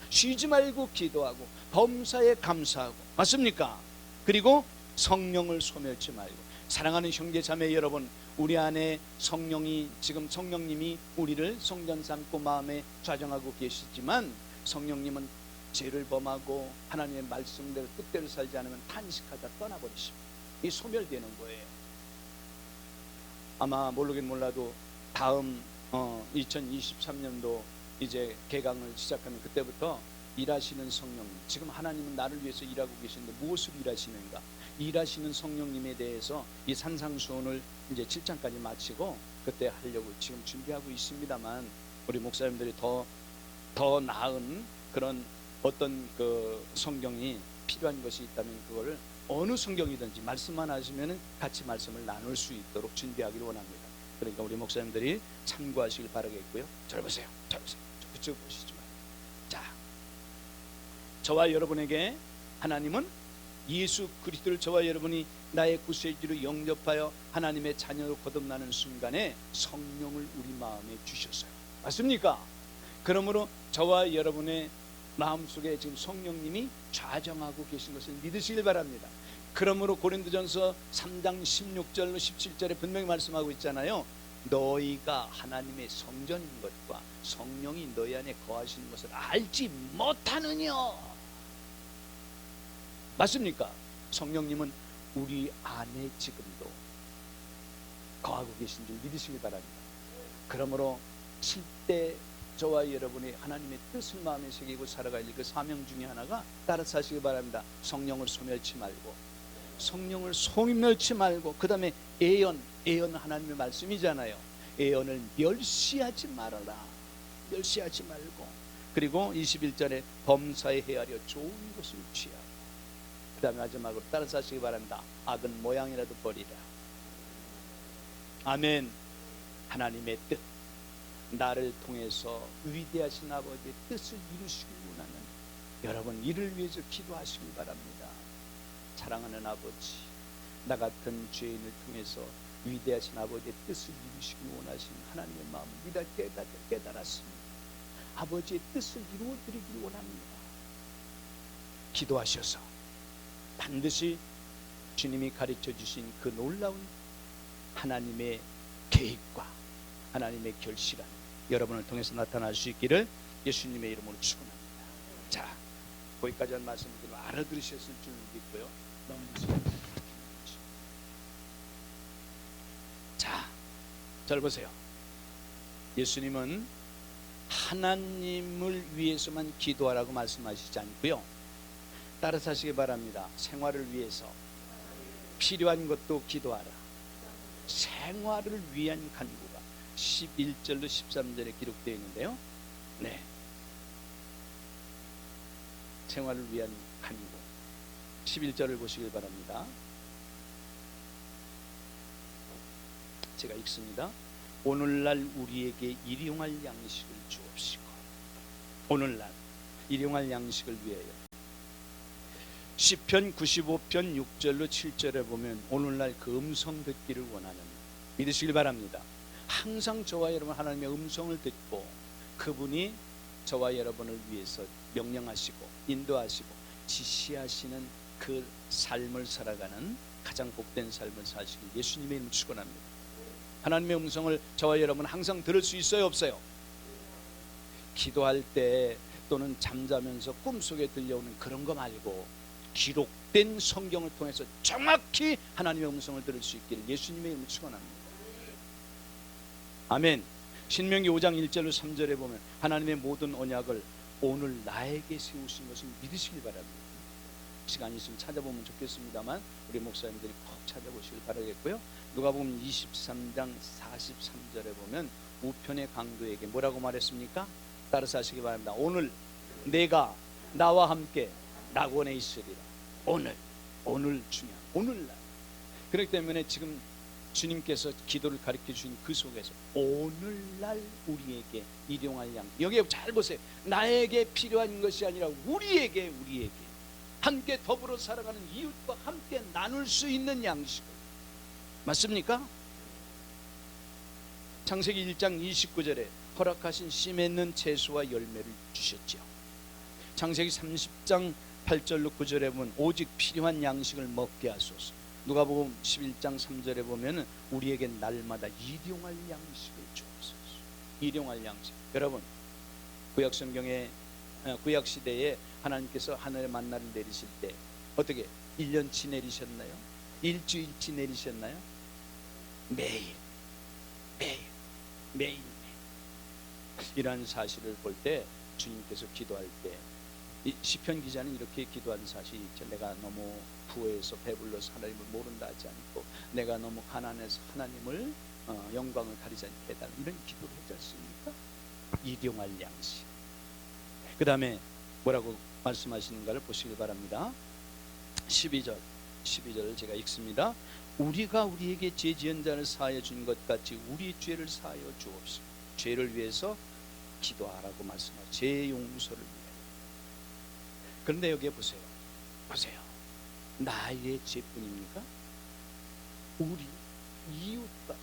쉬지 말고 기도하고 범사에 감사하고, 맞습니까? 그리고 성령을 소멸치 말고. 사랑하는 형제 자매 여러분, 우리 안에 성령이, 지금 성령님이 우리를 성전 삼고 마음에 좌정하고 계시지만 성령님은 죄를 범하고 하나님의 말씀대로 뜻대로 살지 않으면 탄식하다 떠나버리십니다. 이 소멸되는 거예요. 아마 모르긴 몰라도 다음 2023년도 이제 개강을 시작하면 그때부터 일하시는 성령님, 지금 하나님은 나를 위해서 일하고 계시는데 무엇을 일하시는가? 일하시는 성령님에 대해서 이 산상수훈을 이제 7장까지 마치고 그때 하려고 지금 준비하고 있습니다만, 우리 목사님들이 더 나은 그런 어떤 그 성경이 필요한 것이 있다면 그거를 어느 성경이든지 말씀만 하시면 같이 말씀을 나눌 수 있도록 준비하기를 원합니다. 그러니까 우리 목사님들이 참고하시길 바라겠고요. 저를 보세요. 그쪽 보시지 마요. 자, 저와 여러분에게 하나님은 예수 그리스도를 저와 여러분이 나의 구세주로 영접하여 하나님의 자녀로 거듭나는 순간에 성령을 우리 마음에 주셨어요. 맞습니까? 그러므로 저와 여러분의 마음속에 지금 성령님이 좌정하고 계신 것을 믿으시길 바랍니다. 그러므로 고린도전서 3장 16절로 17절에 분명히 말씀하고 있잖아요. 너희가 하나님의 성전인 것과 성령이 너희 안에 거하시는 것을 알지 못하느냐. 맞습니까? 성령님은 우리 안에 지금도 거하고 계신 줄 믿으시길 바랍니다. 그러므로 7대 저와 여러분이 하나님의 뜻을 마음에 새기고 살아갈 그 사명 중에 하나가 따라서 하시기 바랍니다. 성령을 소멸치 말고 그 다음에 예언 하나님의 말씀이잖아요. 예언을 멸시하지 말아라. 멸시하지 말고, 그리고 21절에 범사에 헤아려 좋은 것을 취하고, 그 다음에 마지막으로 따라서 하시기 바랍니다. 악은 모양이라도 버리라. 아멘. 하나님의 뜻, 나를 통해서 위대하신 아버지의 뜻을 이루시길 원하는 여러분, 이를 위해서 기도하시길 바랍니다. 사랑하는 아버지, 나 같은 죄인을 통해서 위대하신 아버지의 뜻을 이루시길 원하시는 하나님의 마음을 깨달았습니다. 아버지의 뜻을 이루어드리길 원합니다. 기도하셔서 반드시 주님이 가르쳐 주신 그 놀라운 하나님의 계획과 하나님의 결실한 여러분을 통해서 나타날 수 있기를 예수님의 이름으로 축원합니다. 자, 거기까지 한 말씀을 알아들으셨을 줄 믿고요. 자, 잘 보세요. 예수님은 하나님을 위해서만 기도하라고 말씀하시지 않고요, 따라서 하시기 바랍니다. 생활을 위해서 필요한 것도 기도하라. 생활을 위한 간구가 11절로 13절에 기록되어 있는데요. 네, 생활을 위한 간구 11절을 보시길 바랍니다. 제가 읽습니다. 오늘날 우리에게 일용할 양식을 주옵시고. 오늘날 일용할 양식을 위하여. 시편 95편 6절로 7절에 보면 오늘날 그 음성 듣기를 원하는, 믿으시길 바랍니다. 항상 저와 여러분 하나님의 음성을 듣고 그분이 저와 여러분을 위해서 명령하시고 인도하시고 지시하시는 그 삶을 살아가는 가장 복된 삶을 사시길 예수님의 이름으로 축원합니다. 하나님의 음성을 저와 여러분 항상 들을 수 있어요, 없어요? 기도할 때 또는 잠자면서 꿈속에 들려오는 그런 거 말고 기록된 성경을 통해서 정확히 하나님의 음성을 들을 수 있기를 예수님의 이름으로 축원합니다. 아멘. 신명기 5장 1절로 3절에 보면 하나님의 모든 언약을 오늘 나에게 세우신 것을 믿으시길 바랍니다. 시간이 있으면 찾아보면 좋겠습니다만 우리 목사님들이 꼭 찾아보시길 바라겠고요. 누가복음 23장 43절에 보면 우편의 강도에게 뭐라고 말했습니까? 따라서 하시기 바랍니다. 오늘 내가 나와 함께 낙원에 있으리라. 오늘 중요한 오늘날. 그렇기 때문에 지금 주님께서 기도를 가르쳐 주신 그 속에서 오늘날 우리에게 일용할 양, 여기 잘 보세요. 나에게 필요한 것이 아니라 우리에게 함께 더불어 살아가는 이웃과 함께 나눌 수 있는 양식을, 맞습니까? 창세기 1장 29절에 허락하신 씨 맺는 채소와 열매를 주셨죠. 창세기 30장 8절로 9절에 보면 오직 필요한 양식을 먹게 하소서. 누가복음 11장 3절에 보면은 우리에게 날마다 일용할 양식을 주옵소서. 일용할 양식. 여러분, 구약 성경에 구약 시대에 하나님께서 하늘의 만나를 내리실 때 어떻게 1년치 내리셨나요? 일주일치 내리셨나요? 매일. 이러한 사실을 볼 때 주님께서 기도할 때 이 시편 기자는 이렇게 기도한 사실이 있죠. 내가 너무 부해서 배불러서 하나님을 모른다 하지 않고, 내가 너무 가난해서 하나님을 영광을 가리지 않게 해달라, 이런 기도를 했지 않습니까? 일용할 양식. 그 다음에 뭐라고 말씀하시는가를 보시기 바랍니다. 12절을 제가 읽습니다. 우리가 우리에게 죄 지은 자를 사하여 준 것 같이 우리 죄를 사하여 주옵소서. 죄를 위해서 기도하라고 말씀하죠. 죄 용서를 위해. 그런데 여기에 보세요. 나의 죄뿐입니까? 우리 이웃과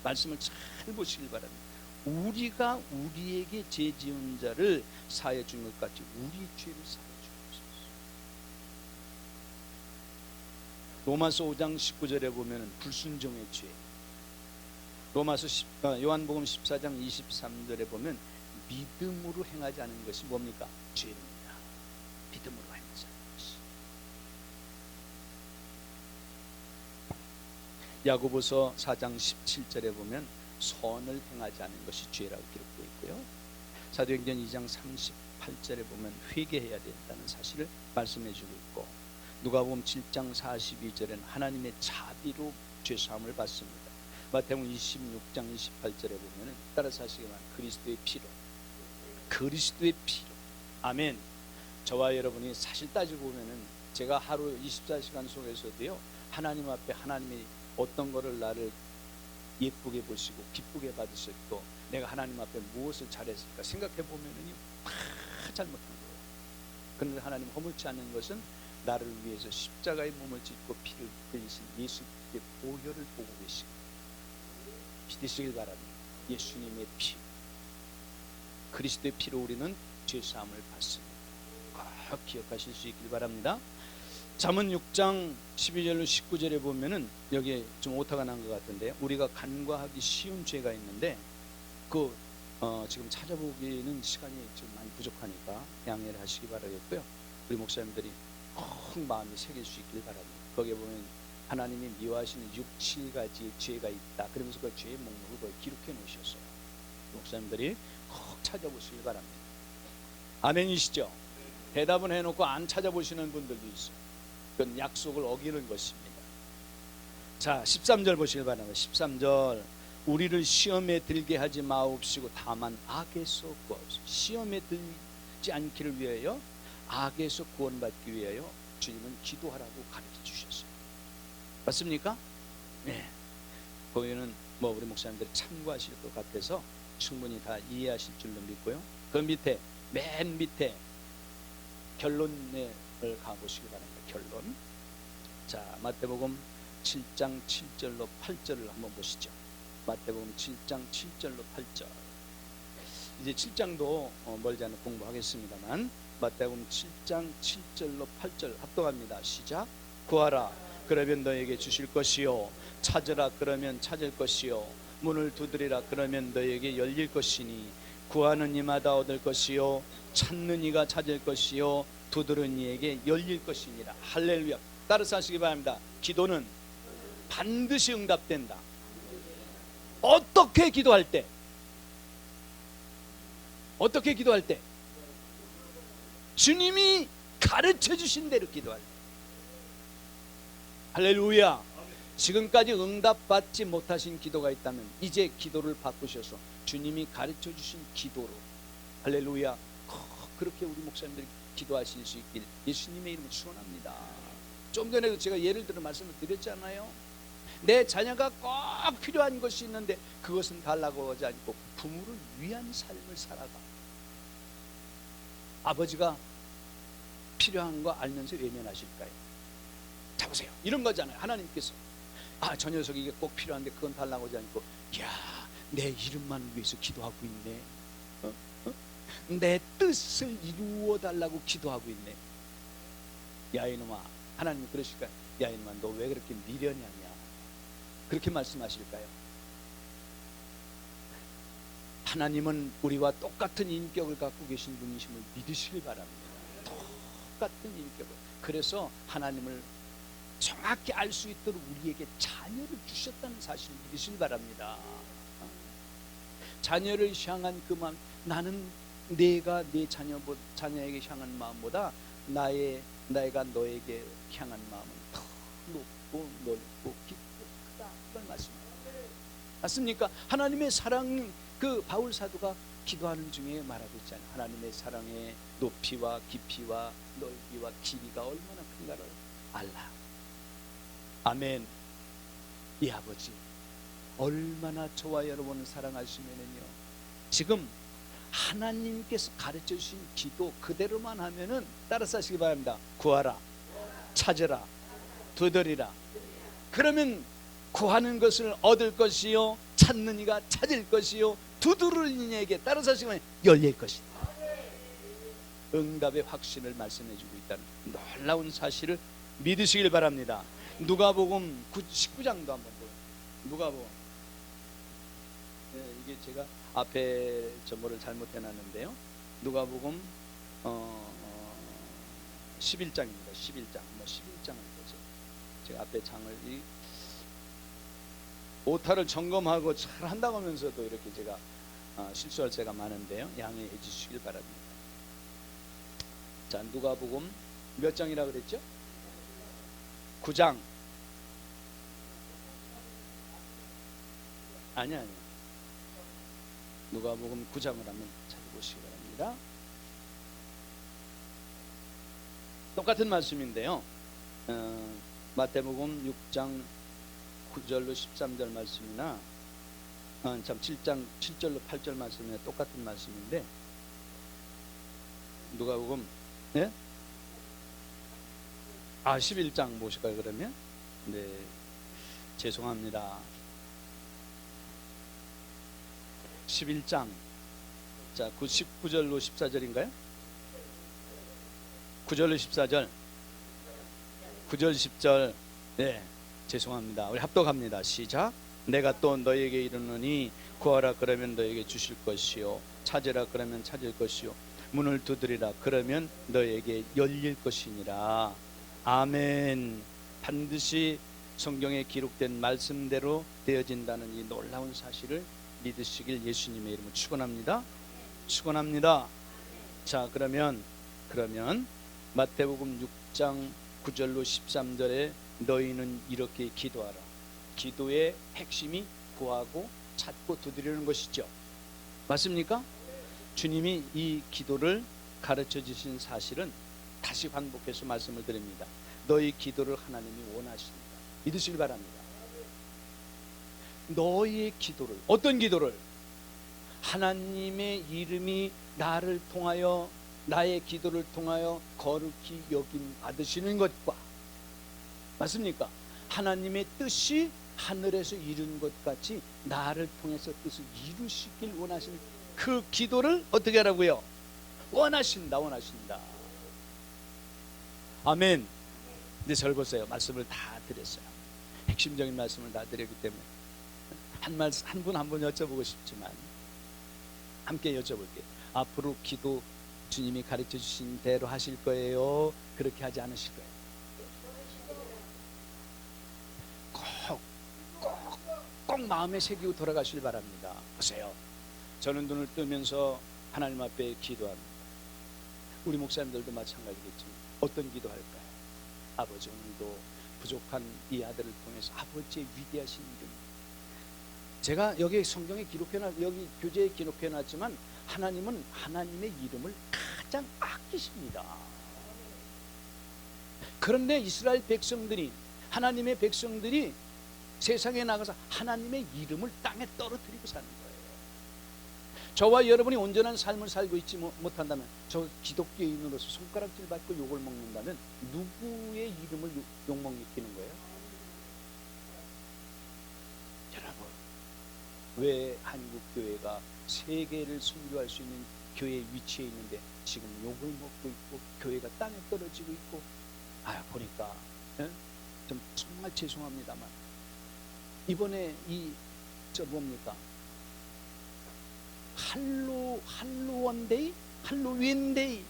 말씀을 잘 보시길 바랍니다. 우리가 우리에게 죄 지은 자를 사하여 준 것 같이 우리 죄를 사하여 주옵소서. 로마서 5장 19절에 보면 불순종의 죄, 요한복음 14장 23절에 보면 믿음으로 행하지 않은 것이 뭡니까? 죄입니다. 믿음으로 행하지 않는 것이. 야고보서 4장 17절에 보면 선을 행하지 않은 것이 죄라고 기록되어 있고요. 사도행전 2장 38절에 보면 회개해야 된다는 사실을 말씀해 주고 있고, 누가복음 7장 42절에는 하나님의 자비로 죄사함을 받습니다. 마태복음 26장 28절에 보면 따라서 하시기만 그리스도의 피로. 아멘. 저와 여러분이 사실 따지고 보면은 제가 하루 24시간 속에서도요, 하나님 앞에 하나님이 어떤 거를 나를 예쁘게 보시고 기쁘게 받으셨고, 내가 하나님 앞에 무엇을 잘했을까 생각해 보면은 다 잘못한 거예요. 그런데 하나님 허물지 않는 것은 나를 위해서 십자가의 몸을 찢고 피를 흘리신 예수님의 보혈을 보고 계시고, 믿으시길 바랍니다. 예수님의 피, 그리스도의 피로 우리는 죄사함을 받습니다. 꼭 기억하실 수 있길 바랍니다. 잠언 6장 12절로 19절에 보면은 여기에 좀 오타가 난 것 같은데, 우리가 간과하기 쉬운 죄가 있는데 지금 찾아보기는 시간이 지금 많이 부족하니까 양해를 하시기 바라겠고요. 우리 목사님들이 꼭 마음에 새길 수 있길 바랍니다. 거기에 보면 하나님이 미워하시는 6, 7가지의 죄가 있다, 그러면서 그 죄의 목록을 거기 기록해 놓으셨어요. 목사님들이 꼭 찾아보시길 바랍니다. 아멘이시죠? 대답은 해놓고 안 찾아보시는 분들도 있어요. 그건 약속을 어기는 것입니다. 자, 13절 보시길 바랍니다. 13절, 우리를 시험에 들게 하지 마옵시고 다만 악에서 구하옵소서. 시험에 들지 않기를 위하여, 악에서 구원받기 위하여 주님은 기도하라고 가르쳐 주셨어요. 맞습니까? 네. 거기는 우리 목사님들이 참고하실 것 같아서 충분히 다 이해하실 줄로 믿고요. 그 밑에, 맨 밑에 결론을 가보시기 바랍니다. 결론. 자, 마태복음 7장 7절로 8절을 한번 보시죠. 마태복음 7장 7절로 8절. 이제 7장도 멀지 않아 공부하겠습니다만, 마태복음 7장 7절로 8절 합동합니다. 시작. 구하라, 그러면 너에게 주실 것이요, 찾으라, 그러면 찾을 것이요, 문을 두드리라, 그러면 너에게 열릴 것이니, 구하는 이마다 얻을 것이요, 찾는 이가 찾을 것이요, 두드리는 이에게 열릴 것이니라. 할렐루야. 따라서 하시기 바랍니다. 기도는 반드시 응답된다. 어떻게 기도할 때? 어떻게 기도할 때? 주님이 가르쳐 주신 대로 기도할 때. 할렐루야. 지금까지 응답받지 못하신 기도가 있다면 이제 기도를 바꾸셔서 주님이 가르쳐 주신 기도로 할렐루야. 그렇게 우리 목사님들이 기도하실 수 있길 예수님의 이름으로 축원합니다. 좀 전에도 제가 예를 들어 말씀을 드렸잖아요. 내 자녀가 꼭 필요한 것이 있는데 그것은 달라고 하지 않고 부모를 위한 삶을 살아가. 아버지가 필요한 거 알면서 외면하실까요? 자 보세요, 이런 거잖아요. 하나님께서 저 녀석이 이게 꼭 필요한데 그건 달라고 하지 않고, 야, 내 이름만 위해서 기도하고 있네. 내 뜻을 이루어 달라고 기도하고 있네. 야 이놈아, 하나님 그러실까요? 야 이놈아, 너 왜 그렇게 미련하냐? 그렇게 말씀하실까요? 하나님은 우리와 똑같은 인격을 갖고 계신 분이심을 믿으시길 바랍니다. 똑같은 인격을. 그래서 하나님을 정확히 알 수 있도록 우리에게 자녀를 주셨다는 사실을 믿으시길 바랍니다. 자녀를 향한 그 마음, 나는 내가 내 자녀에게 향한 마음보다 내가 너에게 향한 마음은 더 높고 넓고 깊고 크다, 그걸 말씀합니다. 맞습니까? 하나님의 사랑, 그 바울 사도가 기도하는 중에 말하고 있잖아요. 하나님의 사랑의 높이와 깊이와 넓이와 길이가 얼마나 큰가를 알라. 아멘. 이 아버지 얼마나 저와 여러분을 사랑하시면은요, 지금 하나님께서 가르쳐 주신 기도 그대로만 하면은 따라서 하시기 바랍니다. 구하라, 찾으라, 두드리라. 그러면 구하는 것을 얻을 것이요, 찾는 이가 찾을 것이요, 두드리는 이에게 따라서 하시면 열릴 것이다. 응답의 확신을 말씀해 주고 있다는 놀라운 사실을 믿으시길 바랍니다. 누가복음 19장도 한번 보세요. 누가복음. 이게 제가 앞에 정보를 잘못해 놨는데요. 누가복음 11장입니다. 11장. 11장을 보세요. 제가 앞에 장을 오타를 점검하고 잘 한다고 하면서도 이렇게 제가 실수할 때가 많은데요. 양해해 주시길 바랍니다. 자, 누가복음 몇 장이라 그랬죠? 9장. 아니야. 누가복음 9장을 한번 찾아보시기 바랍니다. 똑같은 말씀인데요. 마태복음 6장 9절로 13절 말씀이나 7장 7절로 8절 말씀이나 똑같은 말씀인데, 누가복음 11장 보실까요 그러면? 네, 죄송합니다. 11장, 자 19절로 14절인가요? 9절로 14절, 9절 10절. 네, 죄송합니다. 우리 합독합니다. 시작. 내가 또 너에게 이르노니 구하라 그러면 너에게 주실 것이요, 찾으라 그러면 찾을 것이요, 문을 두드리라 그러면 너에게 열릴 것이니라. 아멘. 반드시 성경에 기록된 말씀대로 되어진다는 이 놀라운 사실을 믿으시길 예수님의 이름으로 축원합니다. 축원합니다. 자, 그러면 마태복음 6장 9절로 13절에 너희는 이렇게 기도하라. 기도의 핵심이 구하고 찾고 두드리는 것이죠. 맞습니까? 주님이 이 기도를 가르쳐 주신 사실은 다시 반복해서 말씀을 드립니다. 너희 기도를 하나님이 원하십니다. 믿으시길 바랍니다. 너희의 기도를, 어떤 기도를? 하나님의 이름이 나를 통하여, 나의 기도를 통하여 거룩히 여김 받으시는 것과, 맞습니까? 하나님의 뜻이 하늘에서 이룬 것 같이 나를 통해서 뜻을 이루시길 원하시는 그 기도를 어떻게 하라고요? 원하신다. 아멘. 근데 절 보세요. 말씀을 다 드렸어요. 핵심적인 말씀을 다 드렸기 때문에 한 분 여쭤보고 싶지만 함께 여쭤볼게요. 앞으로 기도 주님이 가르쳐 주신 대로 하실 거예요? 그렇게 하지 않으실 거예요? 꼭 마음에 새기고 돌아가시길 바랍니다. 보세요. 저는 눈을 뜨면서 하나님 앞에 기도합니다. 우리 목사님들도 마찬가지겠지만 어떤 기도할까요? 아버지, 오늘도 부족한 이 아들을 통해서 아버지의 위대하신 이름, 제가 여기 성경에 여기 교재에 기록해놨지만 하나님은 하나님의 이름을 가장 아끼십니다. 그런데 이스라엘 백성들이, 하나님의 백성들이 세상에 나가서 하나님의 이름을 땅에 떨어뜨리고 사는 거예요. 저와 여러분이 온전한 삶을 살고 있지 못한다면, 저 기독교인으로서 손가락질 받고 욕을 먹는다면 누구의 이름을 욕먹이는 거예요? 여러분, 왜 한국교회가 세계를 선교할 수 있는 교회의 위치에 있는데 지금 욕을 먹고 있고 교회가 땅에 떨어지고 있고, 보니까 좀 정말 죄송합니다만 이번에 뭡니까? 할로윈데이,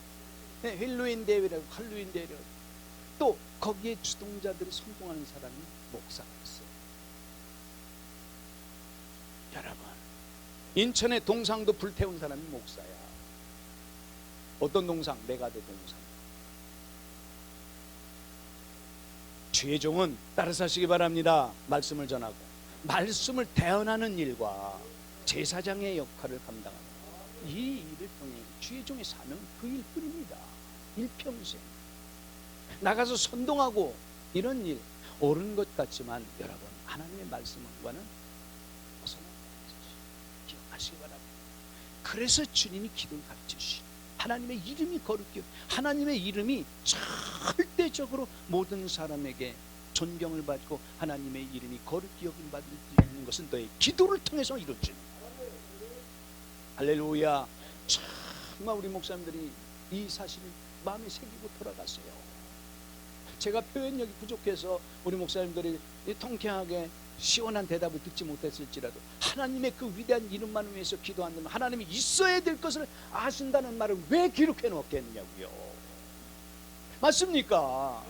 할로윈데이라고, 할로윈데이라고. 또 거기에 주동자들이 성공하는 사람이 목사가 있어요. 여러분, 인천의 동상도 불태운 사람이 목사야. 어떤 동상? 메가드 동상. 주의 종은 따라 사시기 바랍니다. 말씀을 전하고 말씀을 대언하는 일과 제사장의 역할을 감당합니다. 이 일을 통해 주의 종의 사명은 그 일뿐입니다. 일평생 나가서 선동하고 이런 일 옳은 것 같지만, 여러분, 하나님의 말씀과는 벗어나는 기억하시기 바랍니다. 그래서 주님이 기도를 가르치시고 하나님의 이름이 거룩히, 하나님의 이름이 절대적으로 모든 사람에게 존경을 받고 하나님의 이름이 거룩히 여김받는 것은 너의 기도를 통해서 이루어지는 거예요. 할렐루야. 정말 우리 목사님들이 이 사실을 마음에 새기고 돌아갔어요. 제가 표현력이 부족해서 우리 목사님들이 통쾌하게 시원한 대답을 듣지 못했을지라도 하나님의 그 위대한 이름만 위해서 기도한다면 하나님이 있어야 될 것을 아신다는 말을 왜 기록해 놓겠느냐고요. 맞습니까?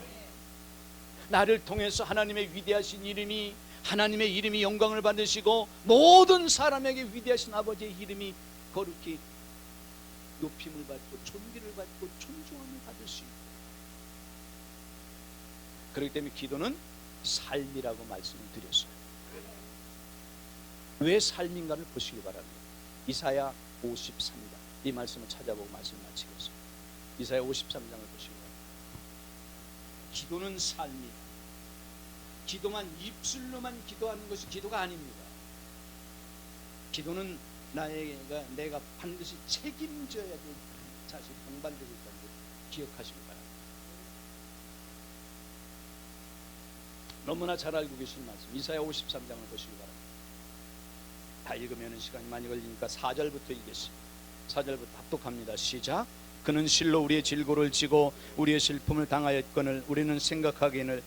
나를 통해서 하나님의 위대하신 이름이, 하나님의 이름이 영광을 받으시고 모든 사람에게 위대하신 아버지의 이름이 거룩히 높임을 받고 존귀를 받고 존중함을 받을 수 있고, 그렇기 때문에 기도는 삶이라고 말씀을 드렸어요. 왜 삶인가를 보시기 바랍니다. 이사야 53장, 이 말씀을 찾아보고 말씀을 마치겠습니다. 이사야 53장을 보시기 바랍니다. 기도는 삶이다. 기도만 입술로만 기도하는 것이 기도가 아닙니다. 기도는 내가 반드시 책임져야 될 사실, 동반되고 있다는 걸 기억하시기 바랍니다. 너무나 잘 알고 계신 말씀, 이사야 53장을 보시기 바랍니다. 다 읽으면 시간이 많이 걸리니까 4절부터 읽겠습니다. 4절부터 합독합니다. 시작. 그는 실로 우리의 질고를 지고 우리의 슬픔을 당하였거늘 우리는 생각하기를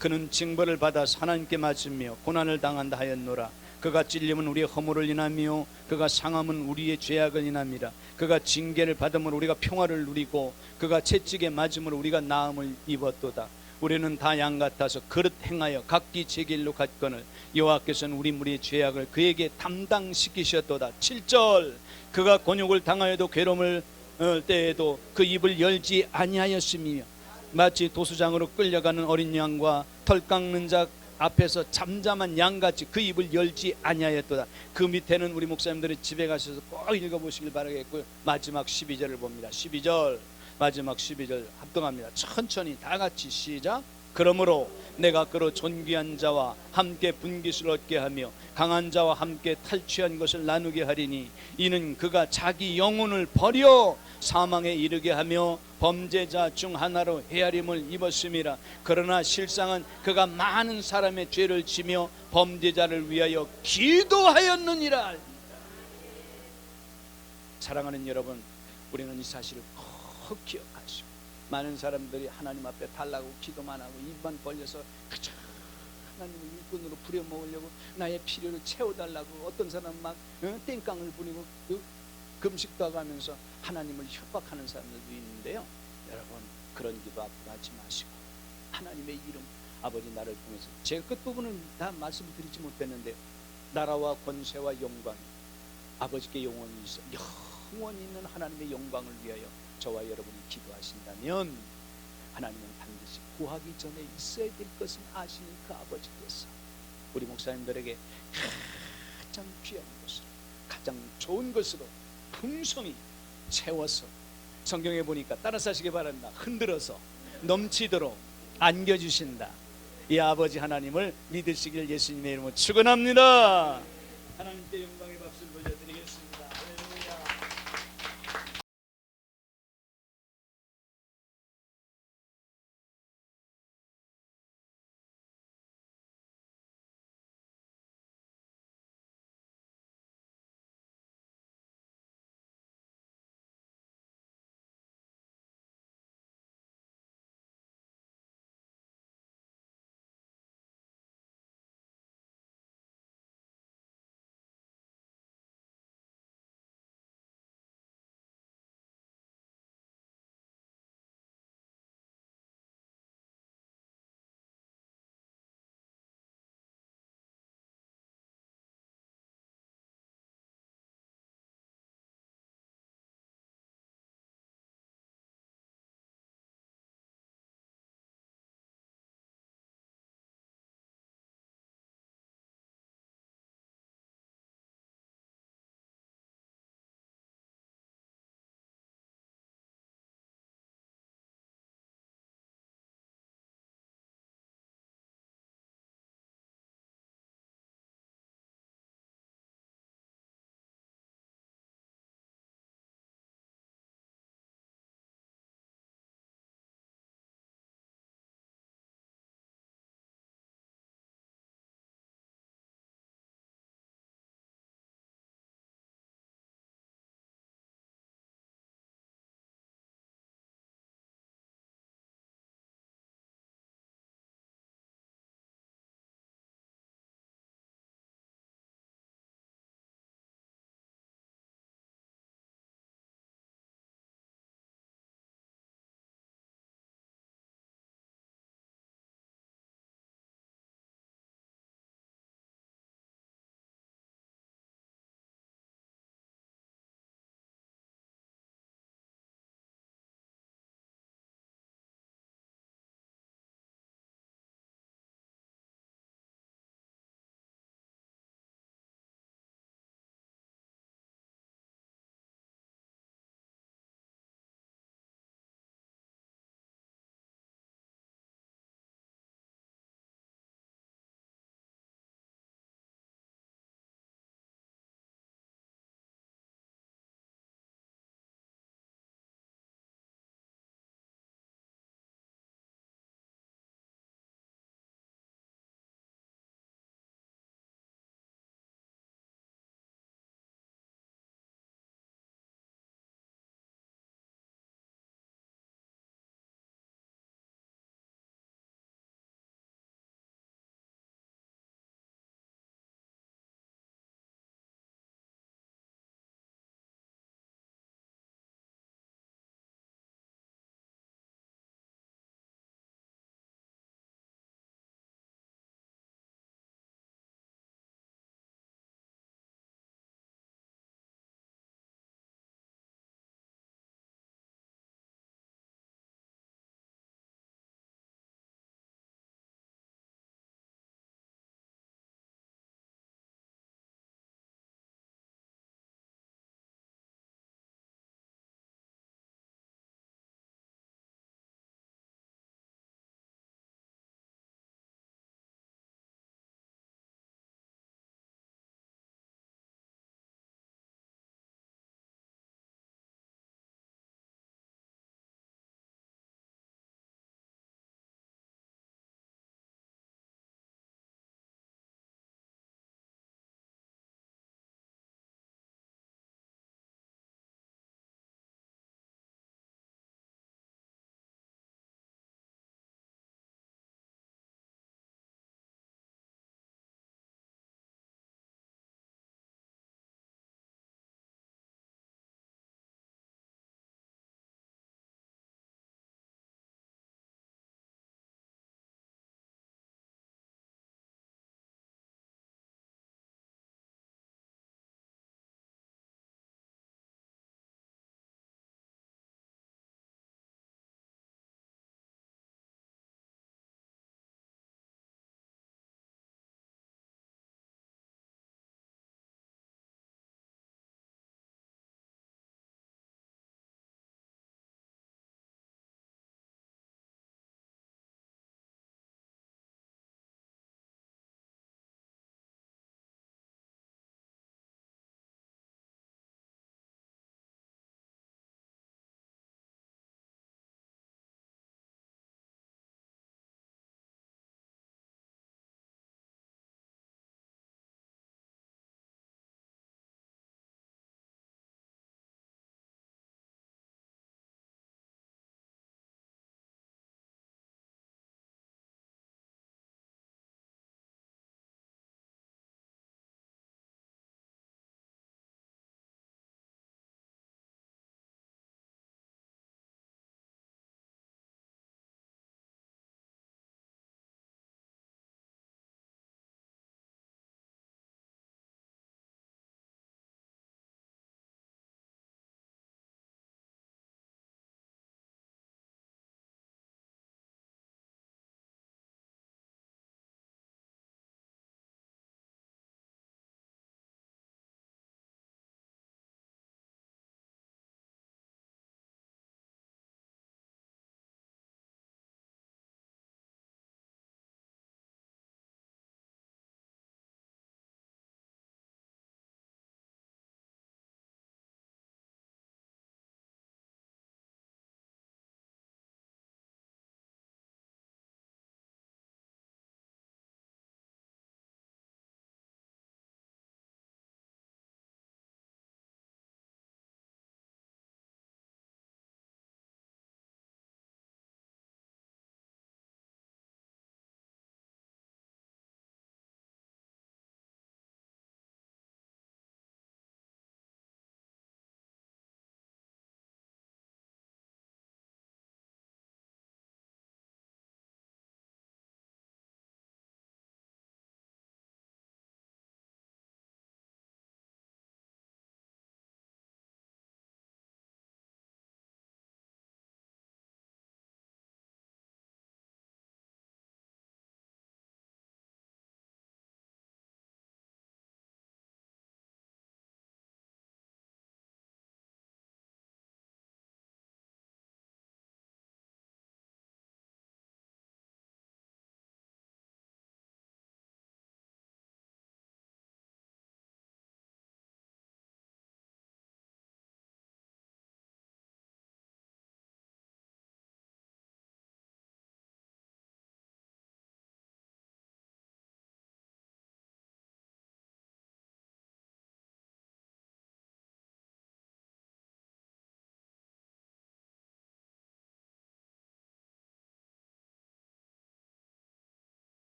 그는 징벌을 받아 하나님께 맞으며 고난을 당한다 하였노라. 그가 찔림은 우리의 허물을 인하며 그가 상함은 우리의 죄악을 인함이라. 그가 징계를 받음으로 우리가 평화를 누리고 그가 채찍에 맞음으로 우리가 나음을 입었도다. 우리는 다 양 같아서 그릇 행하여 각기 제 길로 갔거늘 여호와께서는 우리 무리의 죄악을 그에게 담당시키셨도다. 7절. 그가 곤욕을 당하여도 괴로움을 때에도 그 입을 열지 아니하였으며 마치 도수장으로 끌려가는 어린 양과 털 깎는 자 앞에서 잠잠한 양같이 그 입을 열지 아니하였도다. 그 밑에는 우리 목사님들이 집에 가셔서 꼭 읽어보시길 바라겠고요. 마지막 12절을 봅니다. 12절, 마지막 12절 합동합니다. 천천히 다 같이 시작. 그러므로 내가 그로 존귀한 자와 함께 분깃을 얻게 하며 강한 자와 함께 탈취한 것을 나누게 하리니 이는 그가 자기 영혼을 버려 사망에 이르게 하며 범죄자 중 하나로 헤아림을 입었음이라. 그러나 실상은 그가 많은 사람의 죄를 지며 범죄자를 위하여 기도하였느니라. 사랑하는 여러분, 우리는 이 사실을 꼭 기억하시고, 많은 사람들이 하나님 앞에 달라고 기도만 하고 입만 벌려서 그저 하나님을 일꾼으로 부려먹으려고 나의 필요를 채워달라고, 어떤 사람은 막 땡깡을 부리고 금식도 하면서 하나님을 협박하는 사람들도 있는데요. 여러분, 그런 기도 앞으로 하지 마시고 하나님의 이름, 아버지 나를 통해서, 제가 끝부분은 다 말씀을 드리지 못했는데, 나라와 권세와 영광 아버지께 영원히 있어 영원히 있는 하나님의 영광을 위하여 저와 여러분이 기도하신다면 하나님은 반드시 구하기 전에 있어야 될 것을 아시는 그 아버지께서 우리 목사님들에게 가장 귀한 것으로, 가장 좋은 것으로 풍성히 채워서 성경에 보니까 따라서 하시기 바란다. 흔들어서 넘치도록 안겨주신다. 이 아버지 하나님을 믿으시길 예수님의 이름으로 축원합니다. 하나님께